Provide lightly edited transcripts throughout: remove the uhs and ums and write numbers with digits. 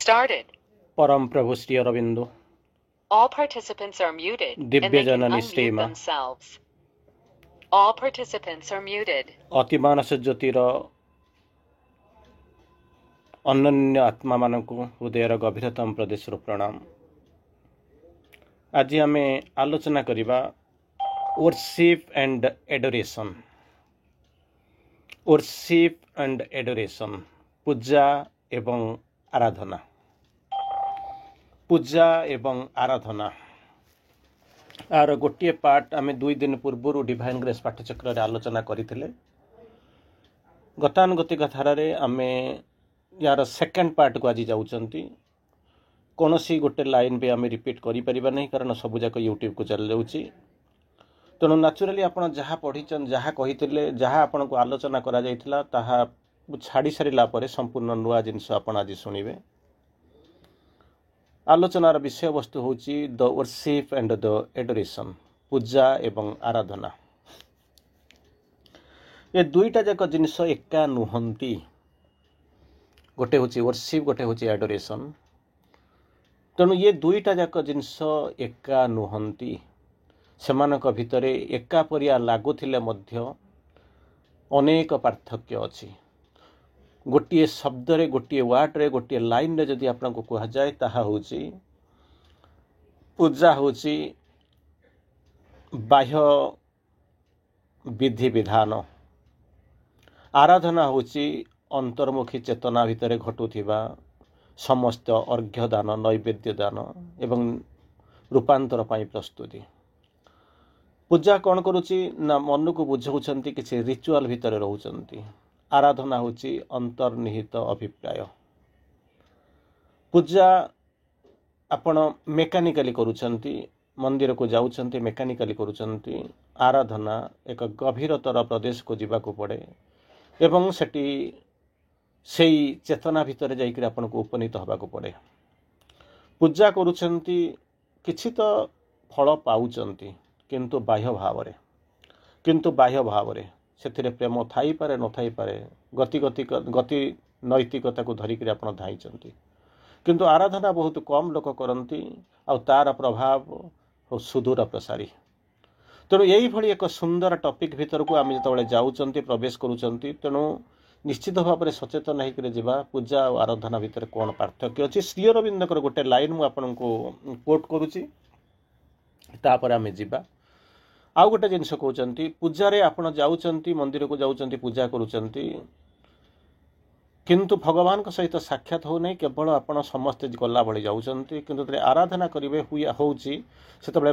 started. परम प्रभु Shri Aurobindo All participants are muted and Divya they can Janani unmute Shrima themselves. All participants are muted. अतिमानस ज्योतिर अनन्य आत्मा मानक हृदयर गभीरतम प्रदेश प्रणाम। आज आम आलोचना करिबा worship and adoration. Worship and adoration पूजा एवं आराधना। पूजा एवं आराधना आर गोटे पार्ट आम 2 दिन पूर्व डिवाइन ग्रेस पाठ्यचक्र रे आलोचना करथिले। गतानुगतिक धारा आम यार सेकेंड पार्ट को आज जाउचंती। कोनोसी गोटे लाइन भी आम रिपीट करि परिबा नहीं, कारण सब जाक यूट्यूब को चल जाउची। तेणु नाचुराली आपण जहाँ पढ़ीचन, जहाँ कही जहाँ आपण को आलोचना करा जाइथिला ताहा छाड़ी सारिला परे संपूर्ण नुआ जिनस आपण आज सुनिबे। आलोचनार विषय वस्तु होची the worship and the adoration, पूजा एवं आराधना। ये दुईटा जाक जिनस एका नुहंती। गोटे होची वर्शिप, गोटे होची एडोरेशन। तेणु ये दुईटा जाक जिनस एका नुहंती। सेमानक भितरे एका परिया लागुथिले मध्य अनेक पार्थक्य अछि। गोटे शब्द रे, गोटे वार्ड रे, गोटे लाइन रे जदि आपनको कहा जाए ताहा होची पूजा होची बाह्य विधि विधान, आराधना होची अंतर्मुखी चेतना भितरे घटुथिबा समस्त अर्घ्य दान, नैवेद्य दान एवं रूपांतर पाई प्रस्तुति। पूजा कौन करुची ना मन को बुझाउछंती किछि रिचुअल भितरे रहउछंती। आराधना होची अंतर्निहित अभिप्राय। पूजा आपण मेकानिकली करूछंती, मंदिर को जाउछंती मेकानिकली करूछंती। आराधना एक गभीरतर प्रदेश को जीवा को पड़े एवं सेठी सेई चेतना भितर जाइकरी आपण को उपनीत हबा को पड़े। पूजा करूछंती किछि तो फल पाउछंती, किंतु बाह्य भाव रे से प्रेम थाई पारे न थाई पारे, गति नैतिकता को धरिक आप धाई। किंतु आराधना बहुत कम लोक करती आ तार प्रभाव सुदूर प्रसारी। तेणु यही भली एक सुंदर टॉपिक भीतर को आम जो जाऊँच प्रवेश करुँच, तेणु निश्चित भाव में सचेतन होकर जीवा पूजा और आराधना भितर कौन पार्थक्य अच्छी। श्री अरविंदर गोटे लाइन मुझे कोट करुच्ची, तापर आम जीवा। आउ गोटे जिनस कहते पूजा रे आपण जाउचंती, मंदिर को जाउचंती, पूजा करूचंती, किंतु भगवान को सहित साक्षात हो नहीं, केवल आपण समस्ते गला बड़ी जाउचंती। किंतु आराधना करिवे हुए होउची सेतबेले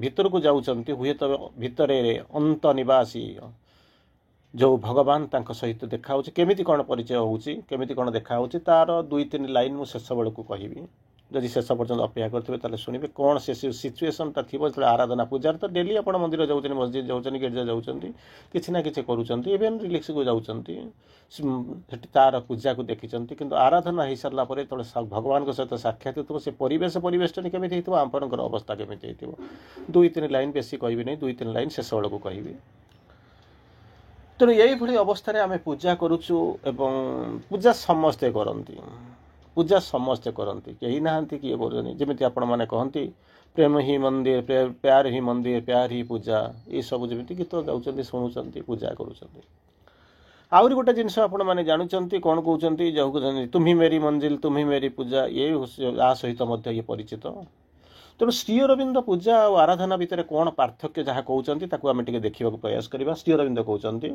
भीतर को जाउचंती, हुए तो भितरे अंत निवासी जो भगवान तांको सहित देखा होची। केमिति कोन परिचय होउची, केमिति कोन देखा होची, तार 2-3 लाइन मु शेष बेल को कहिबी। जदि शेष पर्यटन अपेक्षा करते ताले सुनिबे कौन से सिचुएशन ता थिबो। आराधना पूजार तो डेली आपण मंदिर जाउछन, मस्जिद जाउछन, गिरजा जाउछन, किछि ना किछि करूछन, इवेन रिलैक्स को जाउछन, सेठी तार पूजा को देखिछन। किंतु आराधना हो सारा पर तो भगवान को सहित साक्षात होतो से परिवेश केमिति हेतु आपनकर अवस्था केमिति हेतु। 2-3 लाइन बेसी कहबी नहीं, 2-3 लाइन शेष बेल को कहबी। तेणु यही भली अवस्था आम पूजा करुचु एवं पूजा समस्ते करती। पूजा समस्ते करती, कहीं नहांती किए करनी। जमी आपण मैंने कहती प्रेम ही मंदिर, प्यार ही मंदिर, प्यार ही पूजा, ये सब जमी गीत गाँव शुणुंट पूजा करुँच। आउरी गोटे जिनस आपण मैंने जानुंट कौन कहते जो तुम्ही मेरी मंजिल, तुम्ही मेरी पूजा, ये आ सहित ये परिचित। तेणु श्री अरविंद पूजा और आराधना भितर कौन पार्थक्य जहाँ कहते आम टे देखा प्रयास करवा। श्री अरविंद कहते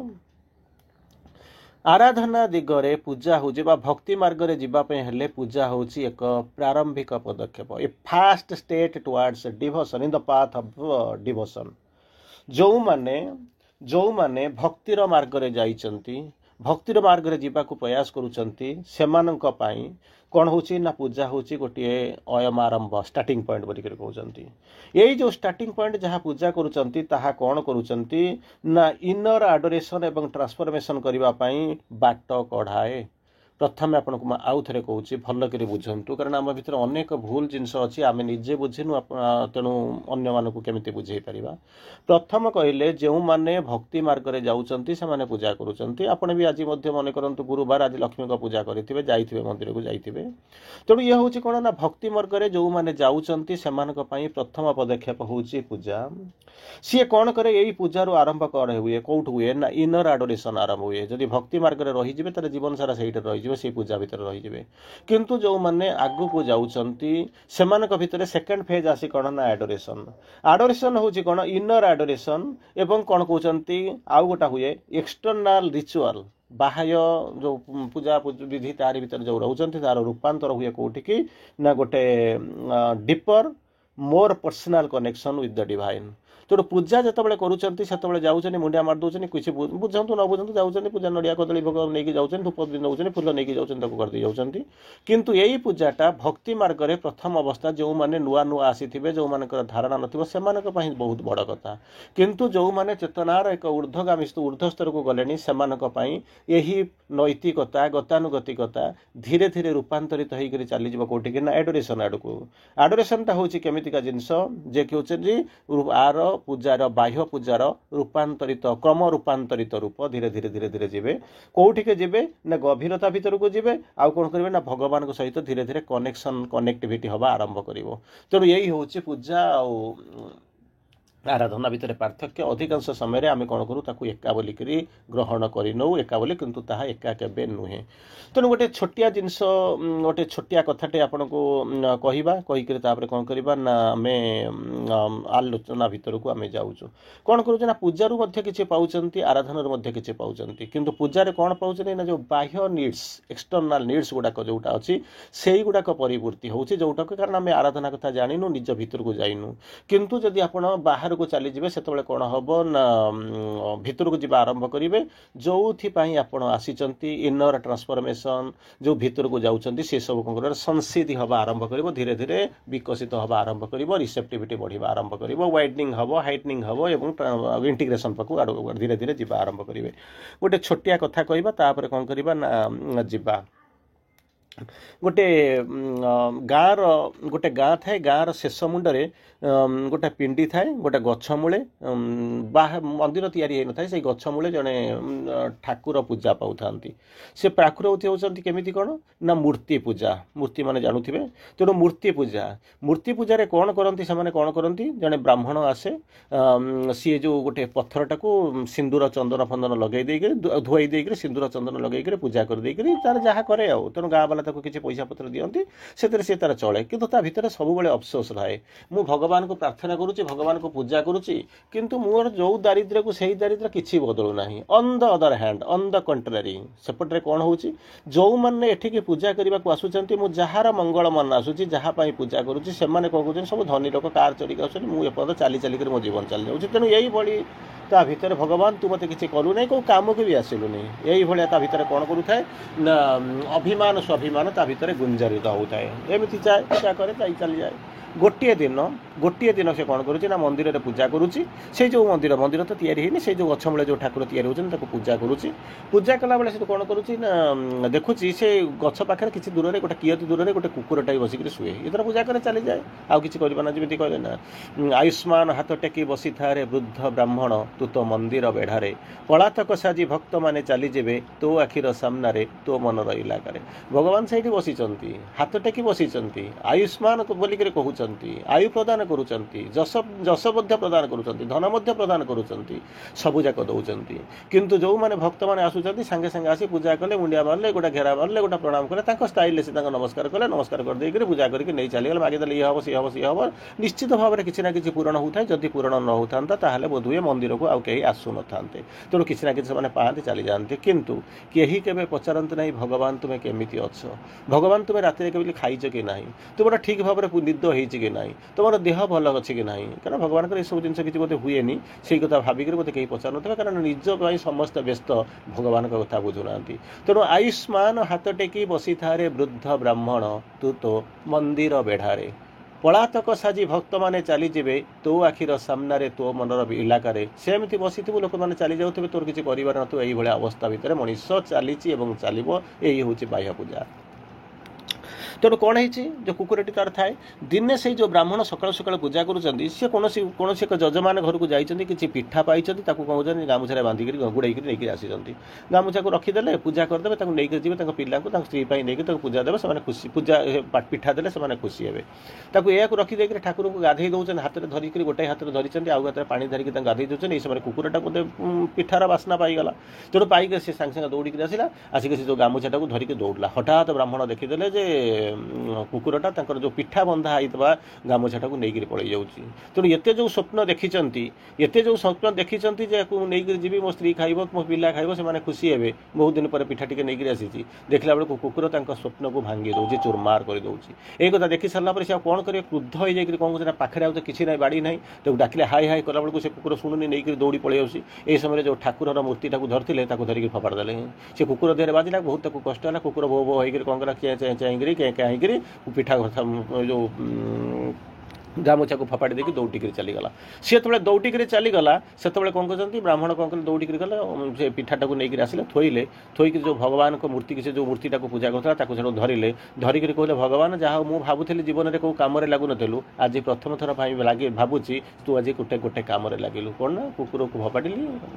आराधना दिगरे पूजा हो भक्ति मार्ग रे जीवाई हेले पूजा होची एक प्रारंभिक पदक्षेप, a first step towards devotion, in the path of devotion. जो माने भक्तिर मार्ग रे जाइचंती, भक्तिर मार्ग रे जीवा को प्रयास करुचंती, सेमानंक पाई कौन होची ना पूजा होची गोटे अयम आरंभ, स्टार्टिंग पॉइंट बोली कहते। यही जो स्टार्टिंग पॉइंट जहाँ पूजा करुचंती ताहा कौन करुचंती ना इनर एडोरेशन एवं ट्रांसफॉर्मेशन करने बाट कढ़ाए। प्रथम आपको मैं आउ थे कहूँ भल कर बुझंतु कारण आम भर अनेक भूल जिनस अच्छी आम निजे बुझीनु तेणु अन्य मानक केमी बुझे पार प्रथम कहले जो मैंने भक्ति मार्ग में जाऊँच से पूजा करुँच आपड़ भी आज मन करूँ गुरुवार आज लक्ष्मी को पूजा करेंगे जाइए मंदिर को जाइए तेणु ये हूँ कौन ना भक्ति मार्ग में जो मैंने जाऊँच से प्रथम पदक्षेप हूँ पूजा सी कौन करे यही पूजार आरंभ कौन हुए कौट हुए ना इनर आडोरेसन आरंभ हुए जदि भक्ति मार्ग में रही तेरे जीवन सारा से रही से पूजा भितर रही किंतु जो मैंने आगु को जाऊँच से भितर सेकेंड फेज आसी कौन ना आडोरेसन आडोरेसन हूँ कौन इनर आडोरेसन एवं कौन कहते आउ गोटा हुए एक्सटर्नाल रिचुअल बाह्य जो पूजा विधि तार भीतर जो रोचते तार रूपांतर हुए कौटी की ना गोटे deeper more personal connection with the divine तेणु पूजा जिते करुँच जाऊँ मुंडिया मार दौरान किसी बुझातु न बुझातु जाऊँ पूजा नड़िया कदली भोग नहीं जाऊँ धूप नौ फूल नहीं जाऊँ करदे जाऊँ किंतु यही पूजाटा भक्ति मार्ग में प्रथम अवस्था जो मैंने नुआ नुआ आसी जो मान धारणा नथिबो सेमानक बहुत बड़ कथा किंतु जो मैंने चेतनार एक ऊर्ध्वगामी ऊर्ध्व स्तर को गले यही नैतिकता गतानुगतिकता धीरे धीरे रूपांतरित होकर चली कौटी कि एडोरेसन आड़ को आडोरेसनटा हूँ केमितिका जिनस जे कि आर पूजार बाह्य पूजार रूपांतरित क्रम रूपांतरित रूप धीरे धीरे धीरे धीरे जीवे कौटी के जीवे ना गभीरता भीतर को जीवे आउ कौन करेंगे ना भगवान सहित धीरे धीरे कनेक्टिविटी हवा आरंभ करिवो तेणु यही हूँ पूजा आराधना भितर पार्थक्य अधिकांश समय आम कौन करूँ ताकू एका बोलिक ग्रहण करनौ एका बोली किंतु ताहा एका केबे नुहे तेणु गोटे छोटिया जिनस गोटे छोटिया कथाटे आपन को कहवा कहीकर कौन करवा ना आम आलोचना भितर को आम जाऊँ कौन करूँ ना पूजार कि पाँच आराधन कि पाँच किंतु पूजार कौन पाँच ना जो बाह्य नीड्स एक्सटर्नाल नीड्स गुड़ाक जोटा अच्छी से गुड़ाक परिपूर्ति होउछि जोटाक कारण आम आराधना कथा जानिनु निज भितर को जाइनु किंतु जदि आपण बाहर को चली जिवे सेतबेले कौन हम ना भितर को जीवा आरंभ करेंगे जो आपण आसीचंती इनर ट्रांसफॉर्मेशन जो भितर को जाऊँच से सब कौन कर संसिधि हवा आरंभ कर धीरे धीरे विकसित हवा आरंभ कर रिसेप्टिविटी बढ़िया आरंभ कर वाइडनिंग हम हाइटनिंग हम और इंटीग्रेशन पाक धीरे धीरे जीवा आरंभ करेंगे गोटे छोटिया कथा कहवा कौन करवा ना जीवा गोटे गाँर गोटे गाँ थाए गाँर शेष मुंडे गोटे पिंडी थाए गोटे गछ मूले मंदिर तैयारी होता है से गछ मूले जड़े ठाकुर पूजा पाऊ से प्राकुरवती होती केमी कौन ना मूर्ति पूजा मूर्ति माने जानूे तेणु मूर्ति पूजा कौन करती से कौन करती जड़े ब्राह्मण आसे सी जो गोटे पत्थरटा को सिंदूर चंदन फंदन लगे धुआई देकर सिंदूर चंदन लगे पूजा कर तार जहाँ करे तेणु गाँ वाला किसी पैसा पत्र दिखती से तार चले कि भितर सब अफसोस रहे मु भगवान को प्रार्थना करुच्ची भगवान को पूजा करुच्ची किंतु मोर जो दारिद्र्य को सही दारिद्र्य किसी बदलू ना on the other hand on the contrary सेपटे कौन हो जो मैंने एठिकी पूजा करने को आसुँच मु जार मंगल मन आसूँ जहाँपाई पूजा करुच्ची से कौन कर सब धनी लोक कार चलिक आस मुझे चाली चालिक मो जीवन चली जाऊँगी तेणु यही भली ता भितर भगवान तू मत किसी कलु ना कौ कम को भी आसलुनि यही भाया ता भितर कौन करुए ना अभिमान स्वाभिमान ता भितर गुंजरित होता है एमती जाए पूजा करे चली जाए गोटे दिन से कौन करुच्ची ना मंदिर में पूजा करुच्ची से जो मंदिर तो तैयारी से जो गछ मूले जो ठाकुर तैयारी होती पूजा करुच्ची पूजा कला बेले से कौन करुच्ची ना देखुची से गछ पाखे किसी दूर में गोटे कियती दूर में गोटे कुकुरटा बसिक शुए इधर पूजा करे चली जाए आउ कि करना जमी कहले ना आयुष्मान हाथ टेकी बसी थारे वृद्ध ब्राह्मण तू तो मंदिर बेढ़ारे पलातक साजी भक्त माने चली जेबे तो आखिर सामने तो मन रहा भगवान से बसी हाथ टेकी बसी आयुष्मान बोलिक कहूँ आयु प्रदान करुँच जस प्रदान करुँच धन प्रदान करुँच सबूक दौरान किंतु जो मैंने भक्त मैंने आसुँच सांगे सांगे आसी पूजा कले मुंडिया मारे गोटे घेरा मारे गोटे प्रणाम कले स्टाइल से नमस्कार कले नमस्कार कर पूजा करके नहीं चलीगले मागिदे ये हम सी हम सी हम निश्चित भाव में किसी ना कि पूरण होता है जदि पूरण न होता बोधुए मंदिर को आउ कहीं आसु न था तेणु किसी ना कि पाते चली जाते किंतु कहीं के पचारती ना भगवान तुम्हें केमिति अच्छ भगवान तुम्हें राति के खाइच कि ना तुम ठीक भाव में निद हो कि ना तुम देह भल अच्छे कि ना कारण भगवान को सब जिन किसी बोधे हुए से कथा भाविक बोधे कहीं पचार ना कारण निज समस्त व्यस्त भगवान का कथा बुझुना तेणु आयुष्मान हाथ टेकी बसी थारे वृद्ध ब्राह्मण तू तो मंदिर बेढ़ारे पलातक साजी भक्त मैंने चली जीवे तो आखिर सामने तो मनर इलाकार सेमती बसी लोक मैंने चली जाऊे तोर किसी कर भाया अवस्था भितर मनीष चली चलो यही हूँ बाह्य पूजा तेणु कौन है जो कुकुरटी तार थाए दिने से जो ब्राह्मण सकाल सकाल पूजा करुँच सी कौन एक जजमान घर को जाइए कि पिठा पाई कहते गामुछा बांधिक गुड़े नहीं आसी गामुछा को रखीदे पूजा करदे नहीं जी पिला स्त्री नहीं पूजा देवे से खुशी पूजा पिठा देले से खुशी हे या रखीदे ठाकुर को गाधे दौरान हाथ में धरिक गोटे हाथ में धरी आउ हाथ पानी धरिक गाधे दौरान ये समय कुकुरटा बोधे पिठार बास्ना पाईगला तेणु पाइक से सागे सागे दौड़िक आसला आसिक से जो गामुछाटा को धरिक दौड़ला हठात ब्राह्मण देखीदे जे कुकुरटा जो पिठा बंधा होता गामुछाटा को लेकर पलि जाऊँगी तेणु एत जो स्वप्न देखी नहीं जी मो स्त्री खाइब मो पिला खाइब से खुशी हे बहुत दिन पर पिठा टी नहीं आसी देखला बेलू कुकुर स्वप्न को भांगी दौर चुरमार कर दूसरी एक देखी सारापर से कौन कर क्रुद्ध हो जाए कौन कर पाखे आउ किसी ना बाड़ी ना तो डाकिले हाई हाई कला बेलू से कुकुर शुणुनी नहीं दौड़ी पलि आसी यह समय जो ठाकुर मूर्ति धरते धरिक फपाड़ देले से कुकुर देह बाजिला बहुत कष्ट है कुकुर भो भो होकर कौन कला चाई कहीं पिठा जो गामुछा को फपाड़ी देकी दौटिक चलीगला सी जो दौटिक चलीगला से कौन कर ब्राह्मण कौन कर दौटिक गला से पिठाटा को लेकर आसिले थोइले थोक जो भगवान को मूर्ति की से जो मूर्तिटा को पूजा करता धरिले धरिक कहले भगवान जहाँ मुझे भावुली जीवन में कौ कम लगुनु आज प्रथम थर लगे भावुची तू आज गोटे गोटे कम लगिलु कौन ना कुकुर को फपाड़ी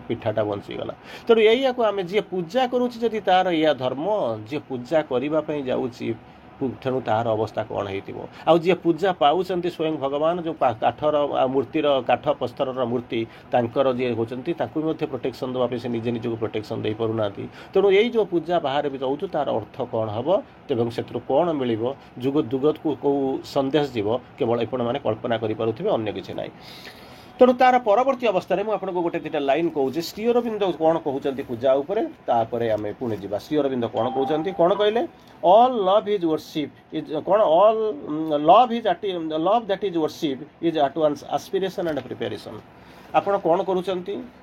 पिठाटा बंसीगला तेणु यही को आम जी पूजा करुँच तार या धर्म जी पूजा करने जाऊँगी तेणु तार अवस्था कौन हो जी पूजा पाँच स्वयं भगवान जो काठर मूर्तिर काठ पत्थर मूर्ति तांकर जी होती प्रोटेक्शन देवाई से निजे निजक प्रोटेक्शन दे पारना तेणु यही जो पूजा बाहर भी रोचु तार अर्थ कौन हम तेज से कौन मिल जुग जुगत को कौ संदेश जीव केवल एपण मैंने कल्पना करें अन्य किसी ना तेणु तार परवर्ती अवस्था में मुझे गोटे दुटा लाइन कहूँ श्री अरविंद कौन कहते पूजा उपरे आम पुणी जा श्री अरविंद कौन कहते कौन कहले all love is worship is कौन all love that is worship is at once aspiration and preparation आपण कौन करुँच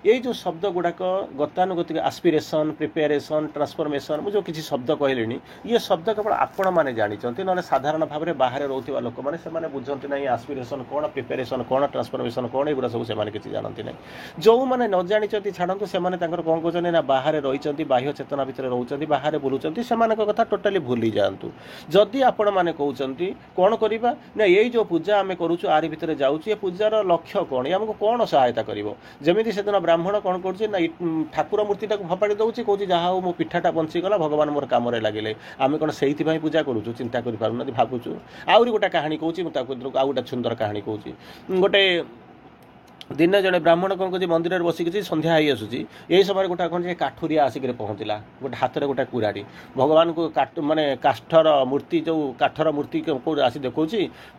यही जो शब्द गुड़ाक गतानुगतिक एस्पिरेशन प्रिपेरेशन ट्रांसफॉर्मेशन मुझे किसी शब्द कहले ये शब्द केवल आपण मैंने जानते ना साधारण भाव में बाहर रोकवा लोक मैंने बुझे ना एस्पिरेशन कौन प्रिपेरेशन कौन ट्रांसफॉर्मेशन कौन एगुड़ा सब से किसी जानते ना जो मैंने न जानी छाड़ू से कौन कहते ना बाहर रही बाह्य चेतना भितर रोच बाहर बुलूँ से कथा टोटाली भूली जातु जदि आपण मैंने कहते कौन करवा ना यही जो पूजा आम करुँ आरि भितर जाऊँ पूजार लक्ष्य कौन ये आमको कौन सहायता जमी से दिन ब्राह्मण कौन कर ठाकुर मूर्ति फपाड़ी दौर कौन जहाँ हो मो पिठाटा बंसीगला भगवान मोर कम लगे आम कौन से पूजा करुँ चिंता कर भावुँ आहरी गोटे कहानी कहूँ आउ गोटे सुंदर कहानी कहूँ गोटे दिन जड़े ब्राह्मण कौन कर मंदिर में बसिक संध्या हो आसूसी यही समय गोटा कौन काठुरिया आसिक पहुँचला गोटे हाथ में गोटे कुराड़ी भगवान को माने काठर मूर्ति जो काठर मूर्ति कौन आसी देखा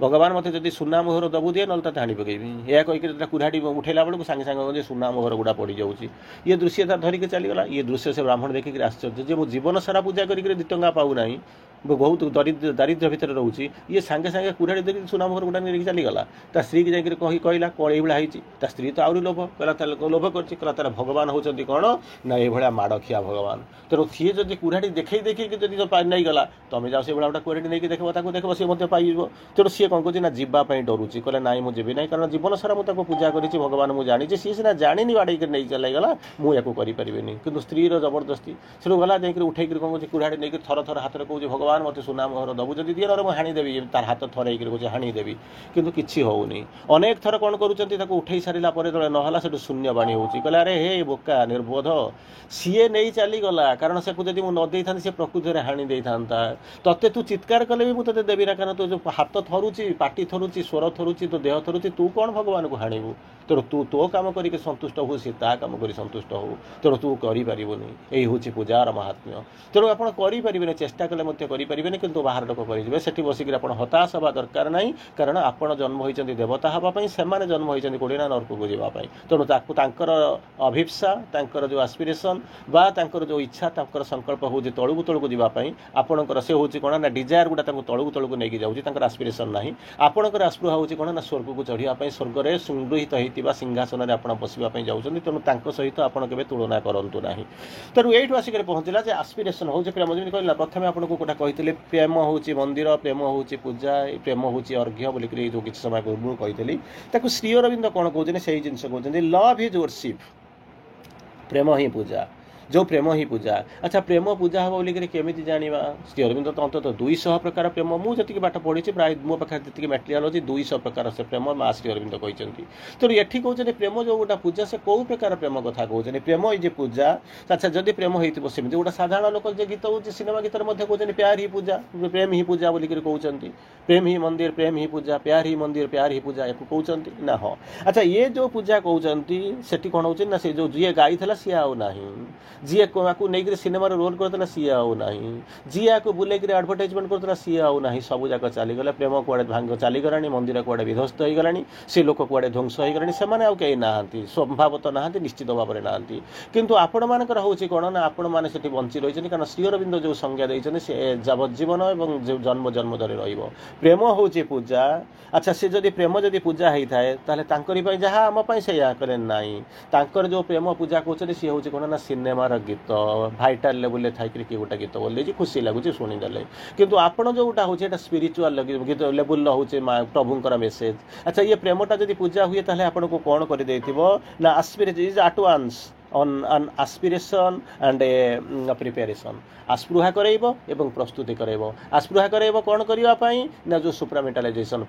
भगवान मत जब सुना मोहर दबू दिए ना हाणी पकईबी यह कहीकि कुराड़ी उठेला बेलू सागे सागे सुना मोहर गुड़ा पड़ जाऊँगी ये दृश्य तार धरिक चलीगला ये दृश्य से ब्राह्मण देखिक आश्चर्य मुझे जीवन सारा पूजा करके 2 टंका पाऊना बहुत दारिद्र्य भितर रोचे ये सागे सागे कुराड़ी देखिए सुना मोहर गुड़ा नहीं चलीगला ता स्त्री की जाकर कहला कौन ये होती स्त्री तो आहरी लोभ कहला लोभ कर तार भगवान होती कौन ना ये माड़ खिया भगवान तेणु सी जब कुराड़ी देखे देखिए जब नहीं गला तुम जाओ से गोटे कुराड़ी नहीं देखो देखो सी पाइब तेणु सी कौन करें ना जीवाई डरुची कहले ना मुझे ना कारण जीवन सारा मुझे पूजा करी भगवान मुझे जानी सी सीना जानी बाड़े नहीं चलाईगला मुझे करें कि स्त्री जबरदस्ती से गला जाकर उठे कौन कहे कुराड़ी नहीं थर थर हाथ में कहे भगवान मत सुना मोहर दबू जब दिए ना हाणीदेवी तार हाथ थर कहे हाणीदेवी कितु किसी होनी अनेक थर कौन करुँच उठे सारा पर नहला से शून्यवाणी होती कहले अरे हे बोका निर्बोध सीए नहीं चलीगला कारण से जब मुझे न सी प्रकृति में हाणी दे था ते तू चित्कार कले भी मुझे देवी ना कारण तो जो हाथ थरुची पाटी थरुची स्वर थरुची तो देह थरुची तू कौन भगवान को हाणीबू तेणु तू तो कम करके संतुष्ट हो सी ता कम कर संतुष्ट हो तेणु तू करें यही हूँ पूजार महात्म्य तेणु आप करें चेष्टा कले करें कि बाहर लोक करेंगे से बसिक हताश हवा दरकार ना कारण आपड़ जन्म होती देवता हाँपाई से जन्म होती कोड़े ना नरक को जावाई तेणु तांकर अभिप्सा तांकर जो एस्पिरेशन बा तांकर जो इच्छा तांकर संकल्प हूँ तलू तलू जावाई आपणकर से हूँ कौन ना डिजायर गुड़ा तलू तलू नहीं जाऊँगी एस्पिरेशन ना आपणकर आस्पृहा हूँ कौन ना स्वर्ग को चढ़ाई स्वर्ग में संगृहित होता सिंहासन में आप बसवाई जाऊँगी तेणु सहित आप तुलना करूँ ना तेणु ये आसिक पहुँचला एस्पिरेशन हूँ कहला प्रथम आपको गोटे कही प्रेम हूँ मंदिर प्रेम हूँ पूजा प्रेम हूँ अर्घ्य बोलिक जो किसी समय पूर्व कही श्री अरविंद कौन कहते से जिन कहते लव इज वर्शिप प्रेम ही पूजा जो प्रेम ही पूजा अच्छा प्रेम पूजा हम बोलिक केमी जाना श्री अरविंद तो अंत 200 प्रकार प्रेम मुझे बाट पढ़ी प्राय मो पाखे जी मटेरियल अच्छी 200 प्रकार से प्रेम माँ श्री अरविंद कहते तेणु ये कहते प्रेम जो गोटा पूजा से कौ प्रकार प्रेम कथा कहते प्रेम ये पूजा अच्छा जदि प्रेम होती गोटा साधारण लोक जो गीत हो सिनेमा गीत कहते प्यार ही पूजा प्रेम ही पूजा बोलिक कहते प्रेम ही मंदिर प्रेम ही पूजा प्यार ही मंदिर प्यार ही पूजा या कहते ना हाँ अच्छा ये जो पूजा कहते से कौन हो ना से जो जी गाई सी आउ ना जी को नहीं सिनेमा रोल करता सी आउ ना जी को बुलेक एडभर्टाइजमेंट करता सी आउ ना सब जाक चलीगला प्रेम कुआड़े भांग चलीगला मंदिर कुआड़े विध्वस्त हो गलानी से लोक कुआड़े ध्वंस हो गलानी से आउ कहीं ना संभावत ना निश्चित भाव में ना किंतु आपण मानकर हूँ कौन ना आपण मैंने से बंची रही कारण श्री अरविंद जो संज्ञा देते से जावज्जीवन और जन्म जन्म धरी रही प्रेम हूँ पूजा अच्छा से जदि प्रेम जदि पूजा होता है ताकि जहाँ आम से करें ना जो प्रेम पूजा कहते सी हूँ कौन ना सिनेमार गीत भाइटाल लेवल थी किए गोटे गीत बोले खुशी लगुच शुणीदे किंतु आपड़ जोटा हूँ स्पिरिचुअल गीत लेवल हूँ प्रभुंर मेसेज अच्छा ये प्रेमटा जब पूजा हुए ताहले आपन को कौन कर ना aspiration is advance on an aspiration and a preparation आस्पृहा करेब एवं प्रस्तुति करेब आस्पृहा करेब कौन करने ना जो सुप्रामेटालाइजेशन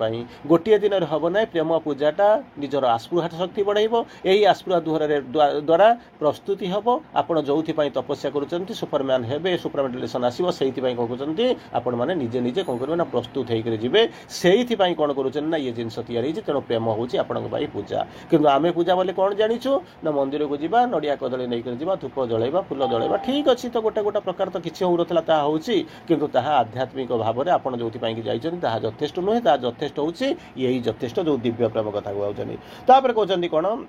गोटे दिन हम ना प्रेम पूजाटा निजर आस्पृहा शक्ति बढ़ेब यही आस्पृहा द्वारा प्रस्तुति हम आप जो तपस्या करुँच सुपरमैन हे सुप्रामेटालाइजेशन आसो से कहते आपण मैंने निजे निजे कौन करेंगे ना प्रस्तुत होकर जी से कौन करुँच ये जिनस या तेणु प्रेम हूँ आपण पूजा किंतु आम पूजा बोले कौन जाचु ना मंदिर को जा नड़िया कदली नहीं जा धूप जलैबा फूल जलैबा ठीक अच्छी तो गोटे गोटे प्रकार तो किसी होता ता हूँ किंतु ताहा आध्यात्मिक भाव में आपड़ जो जाइए यथेष्ट नुहे यथेष्ट हूँ यही यथेष्ट जो दिव्य प्रेम कथा कहते कहते कौन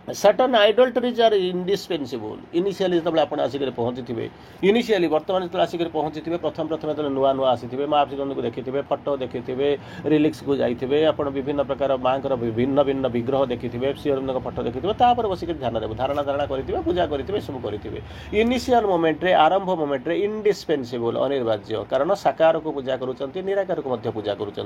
सर्टन आइडल्टरीज आर इंडिस्पेंसिबल इनिशियली जो आप आसिक पहुँची थे इनिशियली बर्तमान जो आसिक पहुँची थे प्रथम प्रथम जो नुआ नुआ आसी माँ को देखिए फटो देखिए रिलिक्स को जाइए आप विभिन्न प्रकार माँ भिन्न भिन्न विग्रह देखिए श्री अरविंद फटो देखिए बसिक ध्यान देव धारणा धारणा करेंगे पूजा करेंगे सब करेंगे इनिशियल मोमेंट आरंभ मोमेंट इंडिस्पेंसिबल अनिर्वाज्य कारण साकार को पूजा करुँच निराकार को पूजा करुँच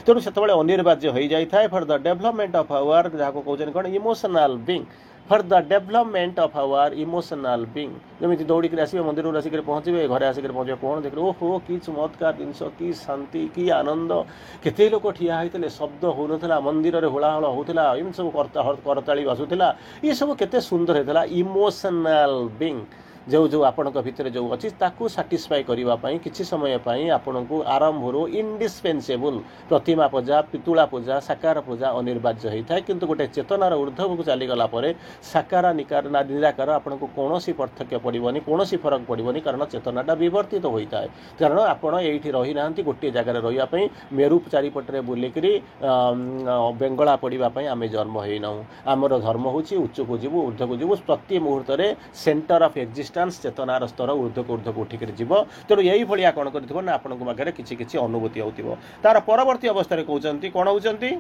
तेणु से अनिर्वाज्य हो जाए for the development of our जहाँ कहते कौन emotional being for the development of our emotional being जमी दौड़िक आसवे मंदिर आसिक पहुँचे घरे आसिक पहुँचे कौन देख ओहो कि चमत्कार जिनस कि शांति कि आनंद केते लोक ठिया होते शब्द हो ना मंदिर में होलाहल होता एम सब करताली बासुला ये सब केते सुंदर होता इमोशनल बीइंग जो जो आपण भितर जो अच्छी साटिस्फाई करने किसी समय आपण को आरंभ इंडिस्पेंसेबल प्रतिमा पूजा पितुला पूजा साकार पूजा अनिर्वाज्य होता है किंतु गोटे चेतनार ऊर्ध्व को चलीगला साकार निराकार आपन को कौन पार्थक्य पड़ोनी कौन फरक पड़ोनी कारण चेतनाटा विवर्तित होता है कारण आपड़ ये रही ना गोटे जगार रही मेरू चारिपटे बुलिक बेंगला पड़ापी आम जन्म होना आमर धर्म हूँ उच्च को जीव ऊर्ध्व को जीव प्रति मुहूर्त सेंटर ऑफ एक्जिस्टेंस चेतनार स्तर ऊर्ध्व को ऊर्ध्व उठिक जीव तेणु यही भाया कौन कर ना आपण पाखे किसी अनुभूति हो तार परवर्ती अवस्था कहते कौन होती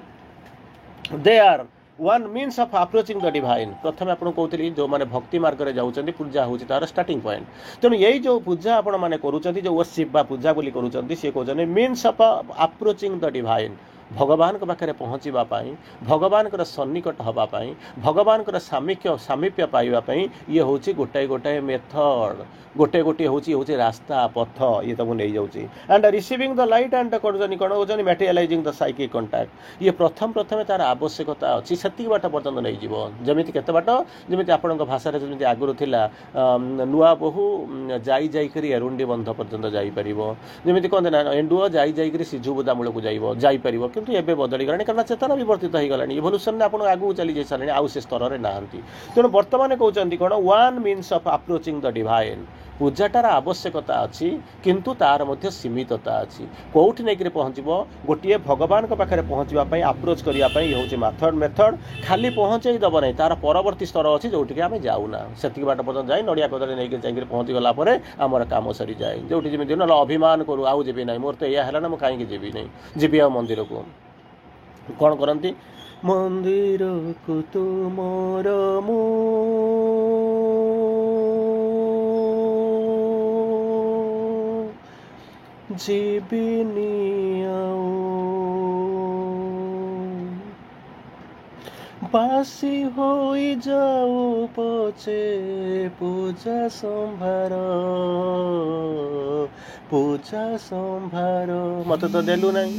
they are one means of approaching the divine प्रथम आप कहते जो मैंने भक्ति मार्ग में जाऊँच पूजा हूँ तार स्टार्टिंग पॉइंट तेणु यही जो पूजा आपण मैंने करुँच जो वर्शिप बा पूजा बोली करुँच सी कहते means of approaching the divine भगवान के पाखे पहुँचापी भगवान सन्निकट हाँपाई भगवान सामीप्य पाइबापी ये हूँ गोटाए गोटाए मेथड गोटे गोटे हूँ रास्ता पथ ये तो नहीं जाऊँगी and receiving the light and कौन कौन मटेरियलाइजिंग द साइकिक कंटाक्ट ये प्रथम प्रथम तार आवश्यकता अच्छी से बाट पर्यटन नहीं जीव जमी केते बाट जमी आपण भाषा जमी आगुरी थिला नुआ बहु जाकर एरुंडी बंध पर्यटन जापर जमी कहते ना एंडुओ जाकर सिजुबुदा मूल को जापर किंतु एबे बदली गलानी कारण चेतना विवर्तित हो गलानी इवोल्यूशन आप आगू चली जाई सारे आउ से स्तर में नहांती तेणु वर्तमान कहते कौन one means of approaching the divine पूजाटार आवश्यकता अच्छी किंतु तार मध्य सीमितता अच्छी कौटी नहीं पहुँचब गोटे भगवान पाखे पहुँचापी अप्रोच करने ये हूँ मेथड खाली पहुँचे दब नहीं तार परवर्ती स्तर अच्छी जोटि आम जाऊना से बाट पर्यटन जाए नड़िया कदली नहीं जाकर पहुँची गला आमर कम सरी जाए जो जमी ना अभिमान करूँ आउ जी ना मोर तो यह है ना मुझे कहीं जीवी नहीं जीवी आ मंदिर को कौन करती मंदिर को तुमर ଯିବିନି ଆଉ ବାସି ହୋଇଯାଉ ପଛେ ପୂଜା ସମ୍ଭାର ମତେ ତ ଦେଲୁ ନାହିଁ,